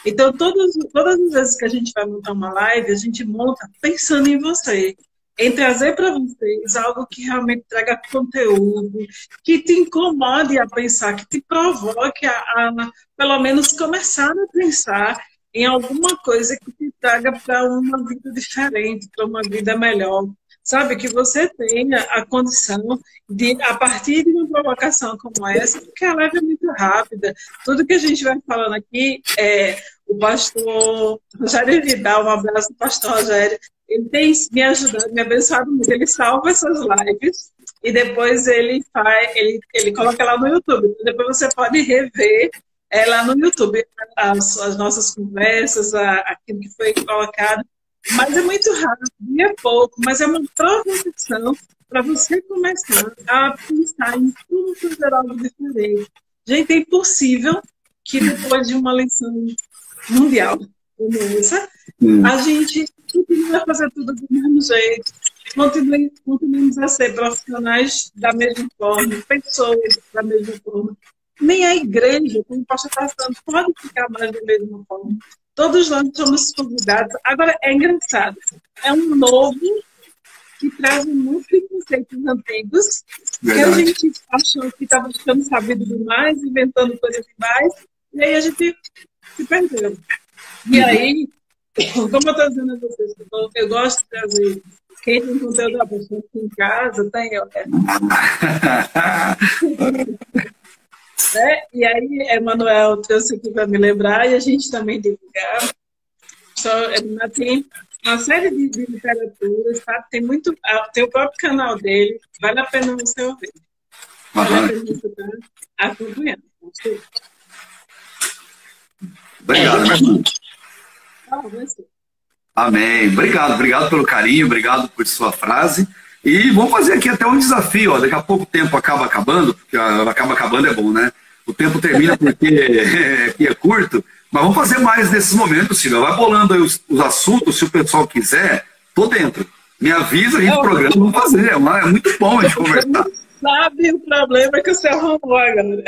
Então, todas as vezes que a gente vai montar uma live, a gente monta pensando em você, em trazer para vocês algo que realmente traga conteúdo, que te incomode a pensar, que te provoque a pelo menos começar a pensar em alguma coisa que te traga para uma vida diferente, para uma vida melhor. Sabe, que você tenha a condição de, a partir de uma provocação como essa, porque a live é muito rápida, tudo que a gente vai falando aqui, o pastor Rogério Vidal, um abraço do pastor Rogério, ele tem me ajudado, me abençoado muito, ele salva essas lives e depois ele coloca lá no YouTube, depois você pode rever lá no YouTube as nossas conversas, aquilo que foi colocado. Mas é muito rápido, e é pouco, mas é uma provocação para você começar a pensar em tudo fazer algo diferente. Gente, é impossível que depois de uma lição mundial como essa, a gente continue a fazer tudo do mesmo jeito, continuemos a ser profissionais da mesma forma, pessoas da mesma forma. Nem a igreja, como o pastor está falando, pode ficar mais da mesma forma. Todos nós somos convidados. Agora, é engraçado. É um novo que traz um monte de conceitos antigos. Verdade. Que a gente achou que estava ficando sabido demais, inventando coisas demais, e aí a gente se perdeu. E aí, como eu estou dizendo a vocês, eu gosto de trazer quem tem conteúdo da pessoa aqui em casa, tem eu. E aí, Emanuel trouxe aqui para me lembrar e a gente também divulgar. Tem uma série de literaturas, tá? Tem o próprio canal dele, vale a pena você ouvir. Vale a pena você estar acompanhando. Obrigado, meu irmão. Amém. Obrigado pelo carinho, obrigado por sua frase. E vamos fazer aqui até um desafio, ó. Daqui a pouco o tempo acaba acabando, porque acaba acabando é bom, né? O tempo termina porque aqui é curto, mas vamos fazer mais nesses momentos, Silvia. Vai bolando aí os assuntos, se o pessoal quiser, tô dentro. Me avisa, a gente programa, vamos fazer. É muito bom a gente conversar. Sabe o problema que você arrumou agora.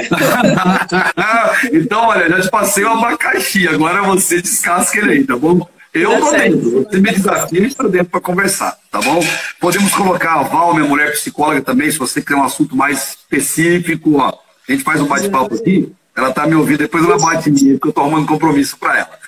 Então, olha, já te passei o abacaxi, agora você descasca ele aí, tá bom? Eu tô dentro, você me desafia, a gente tá dentro para conversar, tá bom? Podemos colocar a Val, minha mulher psicóloga também, se você quer um assunto mais específico, ó. A gente faz um bate-papo aqui, ela tá me ouvindo, depois ela bate em mim, porque eu tô arrumando compromisso para ela.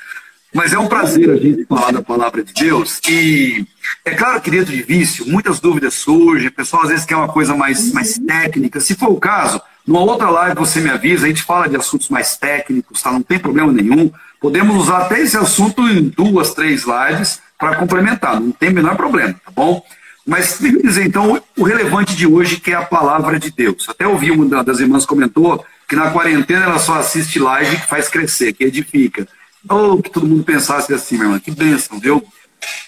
Mas é um prazer a gente falar da palavra de Deus, e é claro que dentro de vício, muitas dúvidas surgem, o pessoal às vezes quer uma coisa mais técnica, se for o caso, numa outra live você me avisa, a gente fala de assuntos mais técnicos, tá? Não tem problema nenhum. Podemos usar até esse assunto em 2, 3 lives para complementar, não tem o menor problema, tá bom? Mas tem que dizer, então, o relevante de hoje que é a palavra de Deus. Até ouvi uma das irmãs comentou que na quarentena ela só assiste live que faz crescer, que edifica. Ou que todo mundo pensasse assim, meu irmão, que bênção, viu?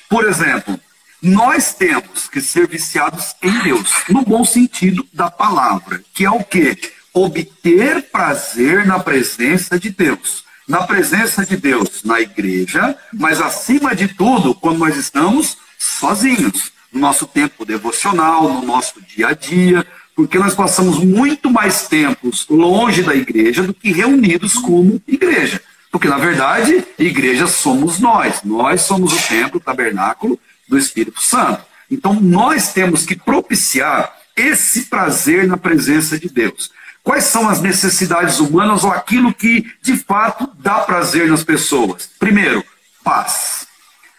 Por exemplo, nós temos que ser viciados em Deus, no bom sentido da palavra, que é o quê? Obter prazer na presença de Deus. Na presença de Deus na igreja, mas acima de tudo, quando nós estamos sozinhos, no nosso tempo devocional, no nosso dia a dia, porque nós passamos muito mais tempos longe da igreja do que reunidos como igreja. Porque, na verdade, igreja somos nós. Nós somos o templo, o tabernáculo do Espírito Santo. Então, nós temos que propiciar esse prazer na presença de Deus. Quais são as necessidades humanas ou aquilo que, de fato, dá prazer nas pessoas? Primeiro, paz.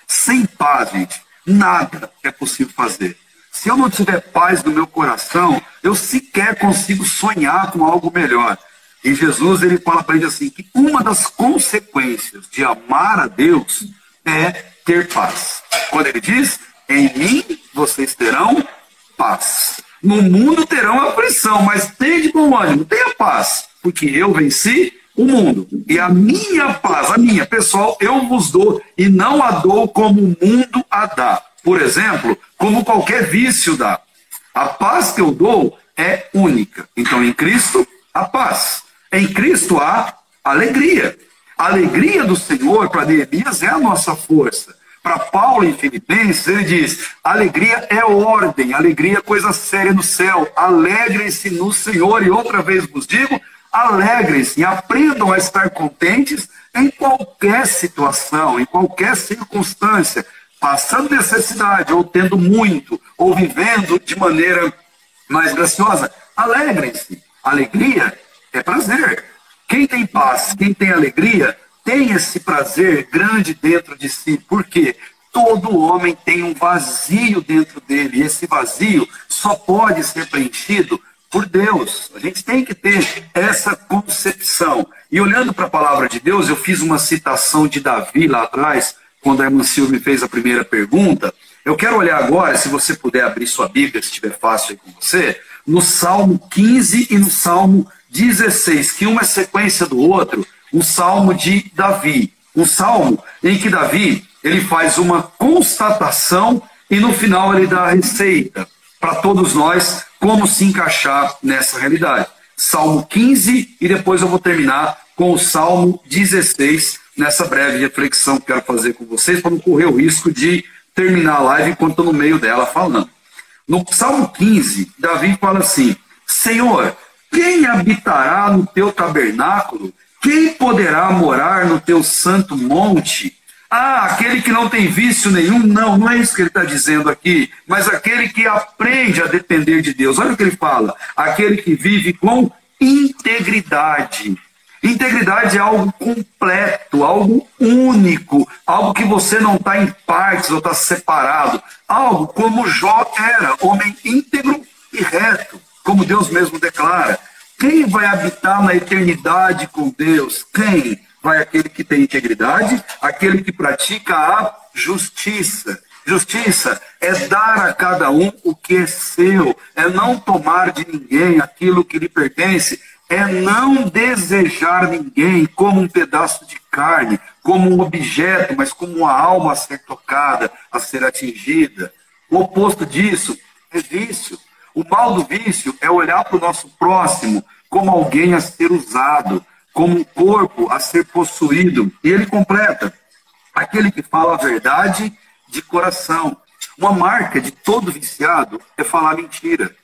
Sem paz, gente, nada é possível fazer. Se eu não tiver paz no meu coração, eu sequer consigo sonhar com algo melhor. E Jesus, ele fala para ele assim, que uma das consequências de amar a Deus é ter paz. Quando ele diz, em mim vocês terão paz. No mundo terão aflição, mas tenha de bom ânimo, tenha paz, porque eu venci o mundo. E a minha paz, a minha, pessoal, eu vos dou e não a dou como o mundo a dá. Por exemplo, como qualquer vício dá. A paz que eu dou é única. Então, em Cristo, a paz. Em Cristo há alegria. A alegria do Senhor, para Neemias, é a nossa força. Para Paulo, em Filipenses, ele diz, alegria é ordem, alegria é coisa séria no céu. Alegrem-se no Senhor. E outra vez vos digo, alegrem-se e aprendam a estar contentes em qualquer situação, em qualquer circunstância, passando necessidade, ou tendo muito, ou vivendo de maneira mais graciosa. Alegrem-se. Alegria é prazer. Quem tem paz, quem tem alegria, tem esse prazer grande dentro de si. Por quê? Todo homem tem um vazio dentro dele. E esse vazio só pode ser preenchido por Deus. A gente tem que ter essa concepção. E olhando para a palavra de Deus, eu fiz uma citação de Davi lá atrás, quando a irmã Silvia me fez a primeira pergunta. Eu quero olhar agora, se você puder abrir sua Bíblia, se estiver fácil aí com você, no Salmo 15 e no Salmo 16, que uma é sequência do outro, um salmo de Davi. Um salmo em que Davi, ele faz uma constatação e no final ele dá a receita para todos nós como se encaixar nessa realidade. Salmo 15 e depois eu vou terminar com o Salmo 16, nessa breve reflexão que quero fazer com vocês, para não correr o risco de terminar a live enquanto estou no meio dela falando. No Salmo 15, Davi fala assim, Senhor, quem habitará no teu tabernáculo? Quem poderá morar no teu santo monte? Ah, aquele que não tem vício nenhum? Não, não é isso que ele está dizendo aqui, mas aquele que aprende a depender de Deus. Olha o que ele fala, aquele que vive com integridade. Integridade é algo completo, algo único, algo que você não está em partes ou está separado. Algo como Jó era, homem íntegro e reto, como Deus mesmo declara. Quem vai habitar na eternidade com Deus? Quem? Vai aquele que tem integridade, aquele que pratica a justiça. Justiça é dar a cada um o que é seu, é não tomar de ninguém aquilo que lhe pertence, é não desejar ninguém como um pedaço de carne, como um objeto, mas como uma alma a ser tocada, a ser atingida. O oposto disso é vício. O mal do vício é olhar para o nosso próximo como alguém a ser usado, como um corpo a ser possuído. E ele completa, aquele que fala a verdade de coração. Uma marca de todo viciado é falar mentira.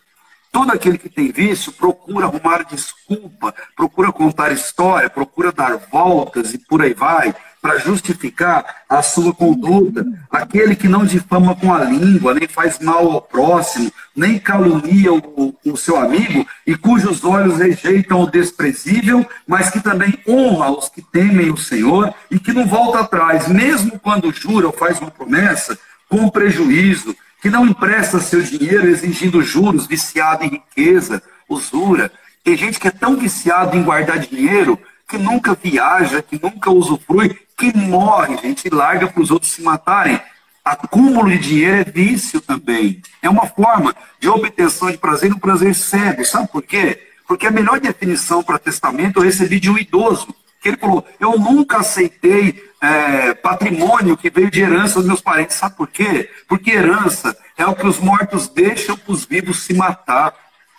Todo aquele que tem vício procura arrumar desculpa, procura contar história, procura dar voltas e por aí vai, para justificar a sua conduta. Aquele que não difama com a língua, nem faz mal ao próximo, nem calunia o seu amigo, e cujos olhos rejeitam o desprezível, mas que também honra os que temem o Senhor, e que não volta atrás, mesmo quando jura ou faz uma promessa, com prejuízo, que não empresta seu dinheiro exigindo juros, viciado em riqueza, usura. Tem gente que é tão viciado em guardar dinheiro que nunca viaja, que nunca usufrui, que morre, gente, e larga para os outros se matarem. Acúmulo de dinheiro é vício também. É uma forma de obtenção de prazer, um prazer cego. Sabe por quê? Porque a melhor definição para testamento eu recebi de um idoso, que ele falou, eu nunca aceitei patrimônio que veio de herança dos meus parentes. Sabe por quê? Porque herança é o que os mortos deixam para os vivos se matar.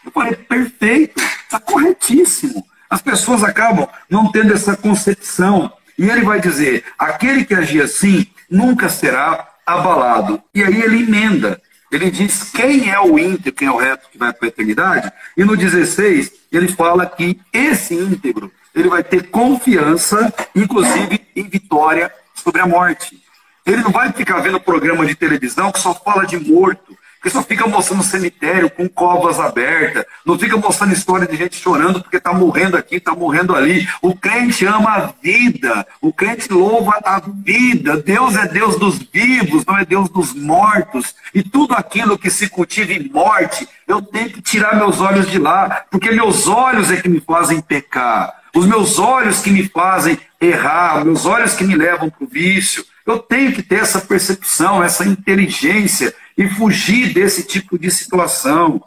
Eu falei, perfeito, está corretíssimo. As pessoas acabam não tendo essa concepção. E ele vai dizer, aquele que agir assim nunca será abalado. E aí ele emenda. Ele diz quem é o íntegro, quem é o reto que vai para a eternidade. E no 16, ele fala que esse íntegro, ele vai ter confiança, inclusive em vitória sobre a morte. Ele não vai ficar vendo programa de televisão que só fala de morto, que só fica mostrando cemitério com covas abertas, não fica mostrando história de gente chorando porque está morrendo aqui, está morrendo ali. O crente ama a vida, o crente louva a vida. Deus é Deus dos vivos, não é Deus dos mortos. E tudo aquilo que se cultiva em morte, eu tenho que tirar meus olhos de lá, porque meus olhos é que me fazem pecar. Os meus olhos que me fazem errar, meus olhos que me levam para o vício. Eu tenho que ter essa percepção, essa inteligência e fugir desse tipo de situação.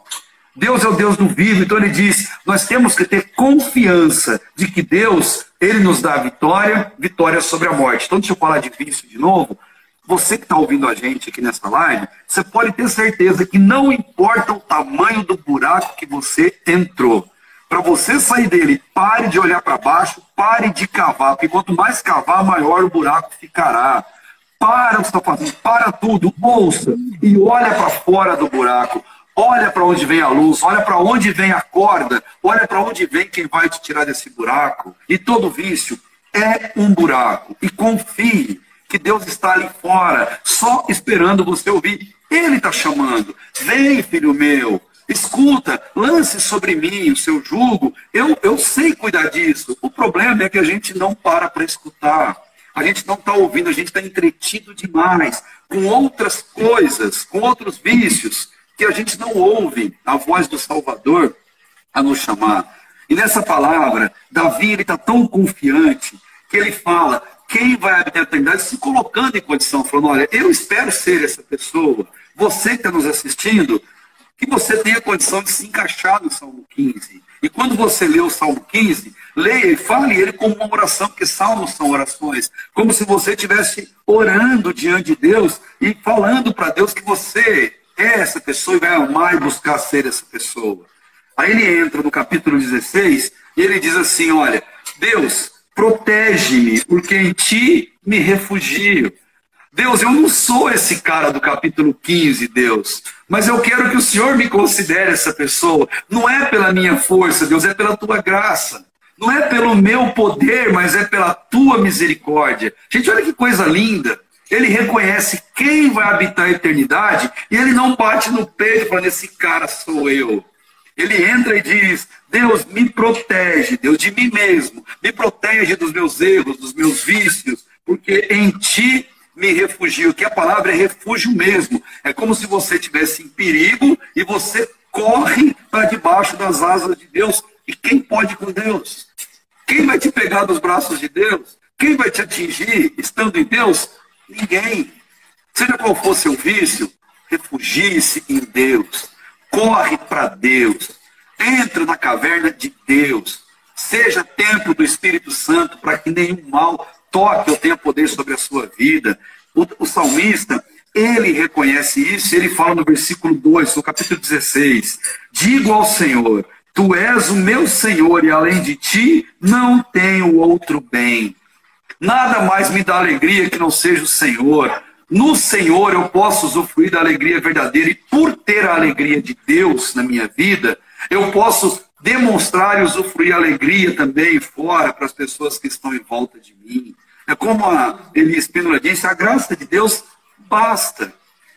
Deus é o Deus do vivo, então ele diz, nós temos que ter confiança de que Deus, ele nos dá vitória, vitória sobre a morte. Então deixa eu falar de vício de novo. Você que está ouvindo a gente aqui nessa live, você pode ter certeza que não importa o tamanho do buraco que você entrou. Para você sair dele, pare de olhar para baixo, pare de cavar, porque quanto mais cavar, maior o buraco ficará. Para o que você está fazendo, para tudo, ouça e olha para fora do buraco. Olha para onde vem a luz, olha para onde vem a corda, olha para onde vem quem vai te tirar desse buraco. E todo vício é um buraco. E confie que Deus está ali fora, só esperando você ouvir. Ele está chamando. Vem, filho meu. Escuta, lance sobre mim o seu jugo, eu sei cuidar disso. O problema é que a gente não para escutar, a gente não está ouvindo, a gente está entretido demais com outras coisas, com outros vícios, que a gente não ouve a voz do Salvador a nos chamar. E nessa palavra, Davi está tão confiante que ele fala, quem vai habitar a eternidade, se colocando em condição, falando, olha, eu espero ser essa pessoa, você que está nos assistindo, que você tenha condição de se encaixar no Salmo 15. E quando você lê o Salmo 15, leia e fale ele como uma oração, porque salmos são orações. Como se você estivesse orando diante de Deus e falando para Deus que você é essa pessoa e vai amar e buscar ser essa pessoa. Aí ele entra no capítulo 16 e ele diz assim, olha, Deus, protege-me, porque em ti me refugio. Deus, eu não sou esse cara do capítulo 15, Deus, mas eu quero que o Senhor me considere essa pessoa. Não é pela minha força, Deus, é pela tua graça. Não é pelo meu poder, mas é pela tua misericórdia. Gente, olha que coisa linda. Ele reconhece quem vai habitar a eternidade e ele não bate no peito falando, esse cara sou eu. Ele entra e diz, Deus, me protege, Deus, de mim mesmo. Me protege dos meus erros, dos meus vícios, porque em ti me refugio, que a palavra é refúgio mesmo. É como se você estivesse em perigo e você corre para debaixo das asas de Deus. E quem pode com Deus? Quem vai te pegar dos braços de Deus? Quem vai te atingir estando em Deus? Ninguém. Seja qual for seu vício, refugie-se em Deus. Corre para Deus. Entra na caverna de Deus. Seja templo do Espírito Santo para que nenhum mal toque ou tenha poder sobre a sua vida. O salmista, ele reconhece isso, ele fala no versículo 2, no capítulo 16, digo ao Senhor, tu és o meu Senhor e além de ti não tenho outro bem. Nada mais me dá alegria que não seja o Senhor. No Senhor eu posso usufruir da alegria verdadeira e por ter a alegria de Deus na minha vida, eu posso demonstrar e usufruir alegria também fora para as pessoas que estão em volta de mim. É como a Elia Spínola disse, a graça de Deus basta.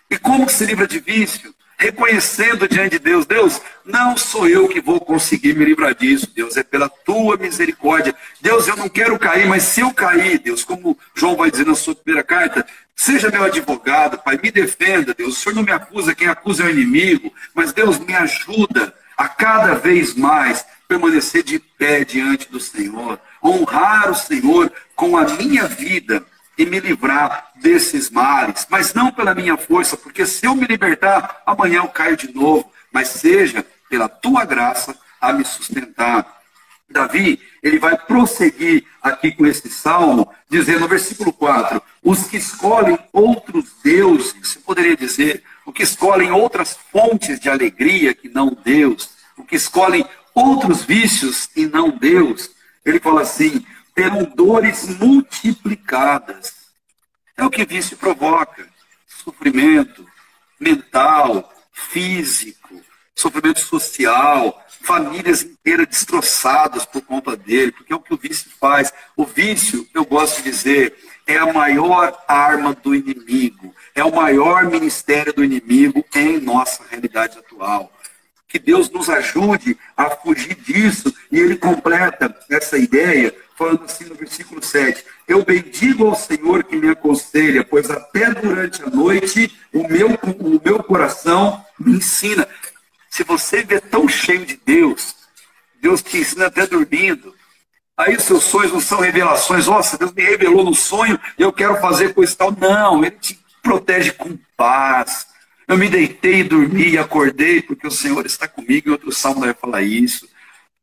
E como que se livra de vício? Reconhecendo diante de Deus, Deus, não sou eu que vou conseguir me livrar disso, Deus, é pela tua misericórdia. Deus, eu não quero cair, mas se eu cair, Deus, como João vai dizer na sua primeira carta, seja meu advogado, Pai, me defenda, Deus, o Senhor não me acusa, quem acusa é o inimigo, mas Deus me ajuda a cada vez mais permanecer de pé diante do Senhor, honrar o Senhor com a minha vida e me livrar desses males, mas não pela minha força, porque se eu me libertar, amanhã eu caio de novo, mas seja pela tua graça, a me sustentar. Davi, ele vai prosseguir aqui com esse salmo, dizendo no versículo 4, os que escolhem outros deuses, você poderia dizer, o que escolhem outras fontes de alegria que não Deus, o que escolhem outros vícios e não Deus, ele fala assim, terão dores multiplicadas. É o que vício provoca, sofrimento mental, físico, sofrimento social, famílias inteiras destroçadas por conta dele, porque é o que o vício faz. O vício, eu gosto de dizer, é a maior arma do inimigo, é o maior ministério do inimigo em nossa realidade atual. Que Deus nos ajude a fugir disso, e ele completa essa ideia, falando assim no versículo 7, eu bendigo ao Senhor que me aconselha, pois até durante a noite o meu coração me ensina. Se você vê tão cheio de Deus, Deus te ensina até dormindo. Aí os seus sonhos não são revelações. Nossa, Deus me revelou no sonho e eu quero fazer coisa e tal. Não, Ele te protege com paz. Eu me deitei e dormi e acordei porque o Senhor está comigo. Em outro salmo vai falar isso.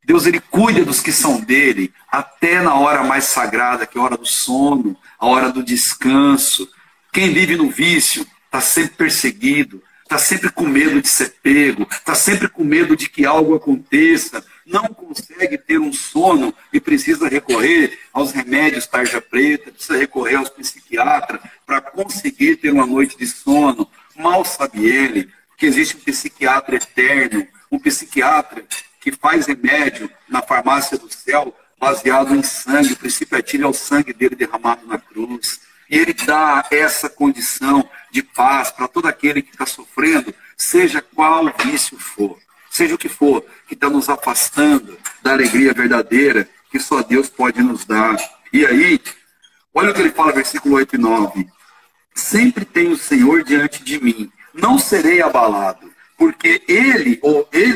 Deus, Ele cuida dos que são dele, até na hora mais sagrada, que é a hora do sono, a hora do descanso. Quem vive no vício está sempre perseguido. Está sempre com medo de ser pego, está sempre com medo de que algo aconteça, não consegue ter um sono e precisa recorrer aos remédios tarja preta, precisa recorrer aos psiquiatras para conseguir ter uma noite de sono. Mal sabe ele que existe um psiquiatra eterno, um psiquiatra que faz remédio na farmácia do céu baseado em sangue, o princípio ativo é o sangue dele derramado na cruz. E ele dá essa condição de paz para todo aquele que está sofrendo, seja qual vício for, seja o que for, que está nos afastando da alegria verdadeira que só Deus pode nos dar. E aí, olha o que ele fala, versículo 8 e 9. Sempre tem o Senhor diante de mim, não serei abalado, porque Ele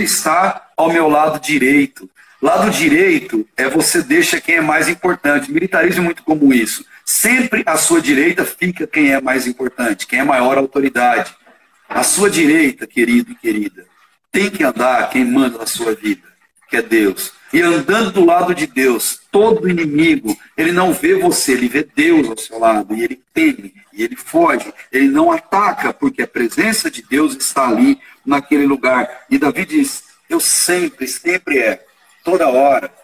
está ao meu lado direito. Lado direito é você deixa quem é mais importante. O militarismo é muito comum isso. Sempre à sua direita fica quem é mais importante, quem é maior autoridade. À sua direita, querido e querida, tem que andar quem manda na sua vida, que é Deus. E andando do lado de Deus, todo inimigo, ele não vê você, ele vê Deus ao seu lado. E ele teme, e ele foge, ele não ataca, porque a presença de Deus está ali, naquele lugar. E Davi diz, eu sempre toda hora.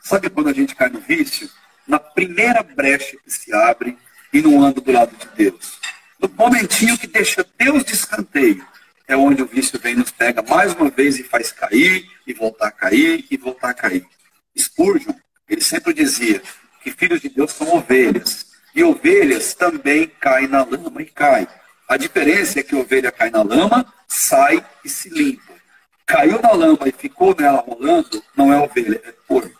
Sabe quando a gente cai no vício? Na primeira brecha que se abre e não anda do lado de Deus. No momentinho que deixa Deus de escanteio, é onde o vício vem, nos pega mais uma vez e faz cair, e voltar a cair, e voltar a cair. Spurgeon, ele sempre dizia que filhos de Deus são ovelhas, e ovelhas também caem na lama e caem. A diferença é que a ovelha cai na lama, sai e se limpa. Caiu na lama e ficou nela rolando, não é ovelha, é porco.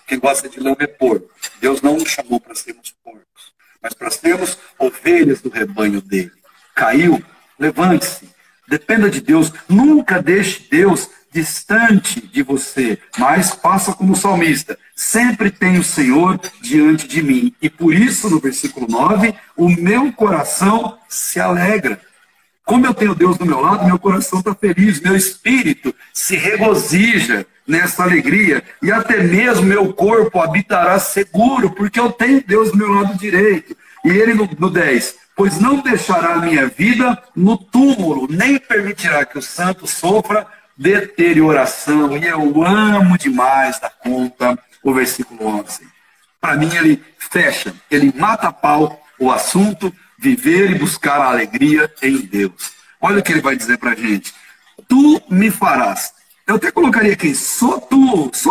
Quem gosta de lama é porco. Deus não nos chamou para sermos porcos, mas para sermos ovelhas do rebanho dele. Caiu, levante-se. Dependa de Deus. Nunca deixe Deus distante de você, mas faça como o salmista. Sempre tem o Senhor diante de mim. E por isso, no versículo 9, o meu coração se alegra. Como eu tenho Deus do meu lado, meu coração está feliz, meu espírito se regozija nessa alegria, e até mesmo meu corpo habitará seguro, porque eu tenho Deus do meu lado direito. E ele no 10, pois não deixará a minha vida no túmulo, nem permitirá que o santo sofra deterioração. E eu amo demais da conta o versículo 11. Para mim ele fecha, ele mata a pau o assunto, viver e buscar a alegria em Deus. Olha o que ele vai dizer para a gente. Tu me farás, eu até colocaria aqui, sou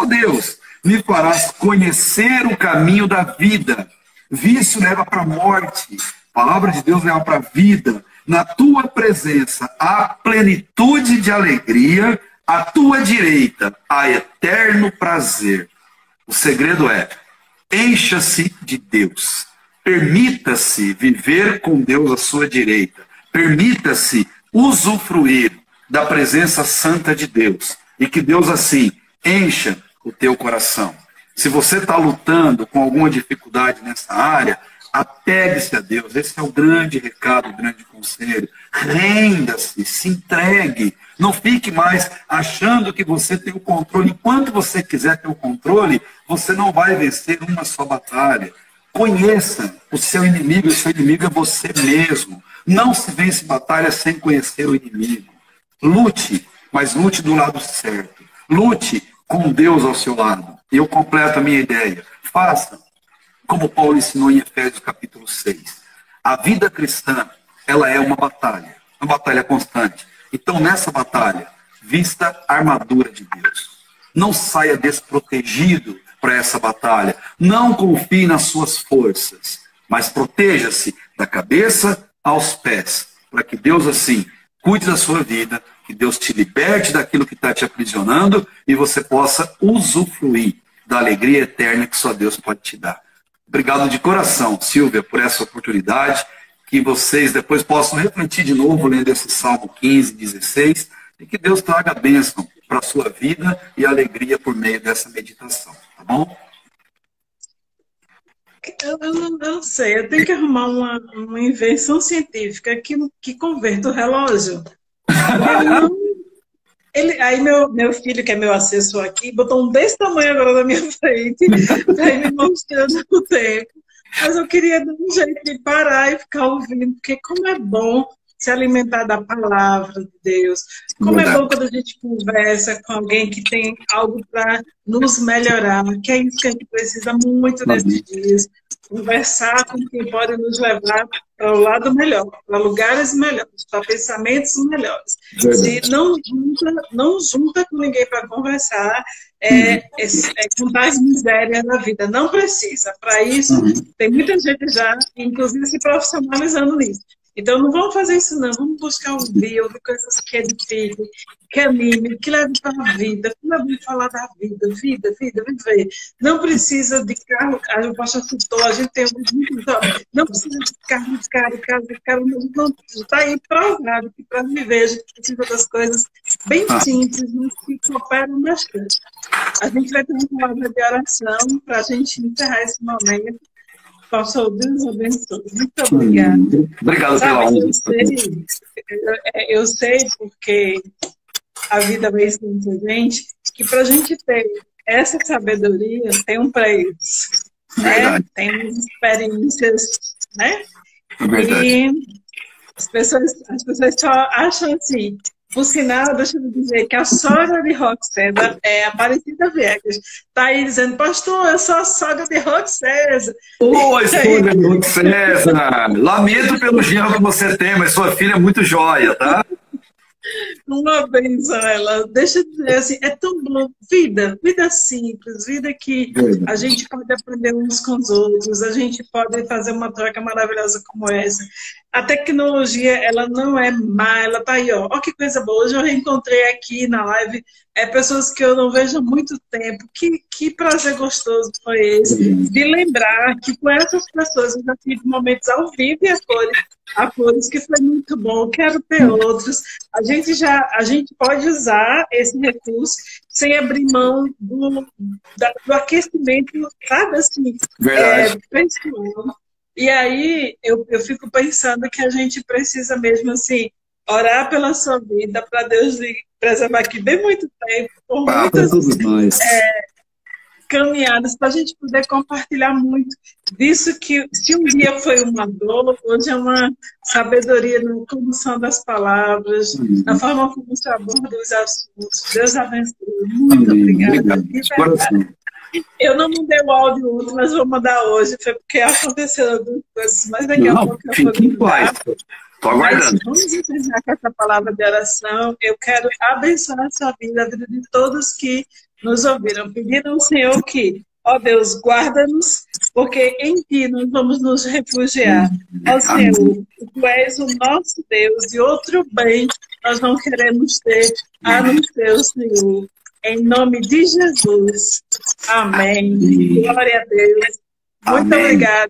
Deus, me farás conhecer o caminho da vida. Vício leva para a morte, a palavra de Deus leva para a vida. Na tua presença há plenitude de alegria, à tua direita há eterno prazer. O segredo é, encha-se de Deus. Permita-se viver com Deus à sua direita. Permita-se usufruir da presença santa de Deus. E que Deus assim encha o teu coração. Se você está lutando com alguma dificuldade nessa área, apegue-se a Deus. Esse é o grande recado, o grande conselho. Renda-se, se entregue. Não fique mais achando que você tem o controle. Enquanto você quiser ter o controle, você não vai vencer uma só batalha. Conheça o seu inimigo é você mesmo. Não se vence batalha sem conhecer o inimigo. Lute, mas lute do lado certo. Lute com Deus ao seu lado. E eu completo a minha ideia. Faça como Paulo ensinou em Efésios capítulo 6. A vida cristã, ela é uma batalha constante. Então, nessa batalha, vista a armadura de Deus. Não saia desprotegido para essa batalha. Não confie nas suas forças, mas proteja-se da cabeça aos pés, para que Deus, assim, cuide da sua vida, que Deus te liberte daquilo que está te aprisionando e você possa usufruir da alegria eterna que só Deus pode te dar. Obrigado de coração, Silvia, por essa oportunidade, que vocês depois possam refletir de novo, lendo esse Salmo 15, 16, e que Deus traga a bênção para a sua vida e alegria por meio dessa meditação, tá bom? Eu não sei, eu tenho que arrumar uma invenção científica que converta o relógio. Aí meu filho, que é meu assessor aqui, botou um desse tamanho agora na minha frente, aí me mostrando o tempo. Mas eu queria dar um jeito de parar e ficar ouvindo, porque como é bom se alimentar da palavra de Deus. Como é bom quando a gente conversa com alguém que tem algo para nos melhorar, que é isso que a gente precisa muito nesses dias. Conversar com quem pode nos levar para o lado melhor, para lugares melhores, para pensamentos melhores. Se não junta com ninguém para conversar, é contar as misérias da vida. Não precisa. Para isso, tem muita gente já, inclusive, se profissionalizando nisso. Então, não vamos fazer isso, não. Vamos buscar ouvir coisas que edifiquem, que anime, que leve para a vida. Como é bom falar da vida, viver. Não precisa de carro. O pastor citou, a gente tem não precisa de carro, não está aí provado que para viver a gente precisa das coisas bem simples, mas que cooperam bastante. A gente vai ter uma palavra de oração para a gente encerrar esse momento. Pastor, Deus abençoe. Muito obrigada. Obrigado pela honra. Eu sei porque a vida vai ensinando a gente que para a gente ter essa sabedoria tem um preço. Né? Tem experiências, né? E as pessoas só acham assim. Por sinal, deixa eu dizer que a sogra de Roxana é a Aparecida Viegas. Está aí dizendo, pastor, eu sou a sogra de Roxana. Oi, sogra de Roxana. Lamento pelo genro que você tem, mas sua filha é muito joia, tá? Uma benção, ela. Deixa eu dizer assim, é tão bom. Vida simples, vida que a gente pode aprender uns com os outros, a gente pode fazer uma troca maravilhosa como essa. A tecnologia, ela não é má, ela tá aí, ó. Ó que coisa boa. Hoje eu reencontrei aqui na live pessoas que eu não vejo há muito tempo. Que prazer gostoso foi esse. De lembrar que com essas pessoas eu já tive momentos ao vivo e a cores, que foi muito bom. Quero ter outros. A gente pode usar esse recurso sem abrir mão do aquecimento, sabe assim, pessoal. E aí eu fico pensando que a gente precisa mesmo assim orar pela sua vida para Deus lhe preservar aqui bem muito tempo, por muitas caminhadas, para a gente poder compartilhar muito disso que se um dia foi uma dor, hoje é uma sabedoria na condução das palavras, na forma como se aborda os assuntos. Deus abençoe. Muito obrigada. Eu não mandei o áudio ontem, mas vou mandar hoje. Foi porque aconteceram duas coisas. Mas daqui a pouco eu vou mandar. Estou aguardando. Vamos encerrar com essa palavra de oração. Eu quero abençoar a sua vida, a vida de todos que nos ouviram. Pediram ao Senhor que, ó Deus, guarda-nos, porque em Ti nós vamos nos refugiar. Ó Senhor, Tu és o nosso Deus e outro bem nós não queremos ter a não ser o Senhor. Em nome de Jesus. Amém. Glória a Deus. Muito obrigada.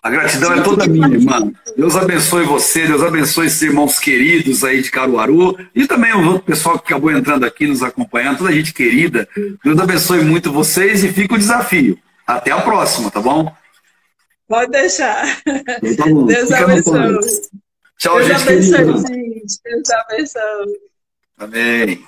A gratidão é toda minha, irmã. Deus abençoe você, Deus abençoe esses irmãos queridos aí de Caruaru e também o outro pessoal que acabou entrando aqui, nos acompanhando, toda a gente querida. Deus abençoe muito vocês e fica o desafio. Até a próxima, tá bom? Pode deixar. Tá bom. Deus abençoe. Tchau, Deus gente abençoe, querida. gente. Deus abençoe. Amém.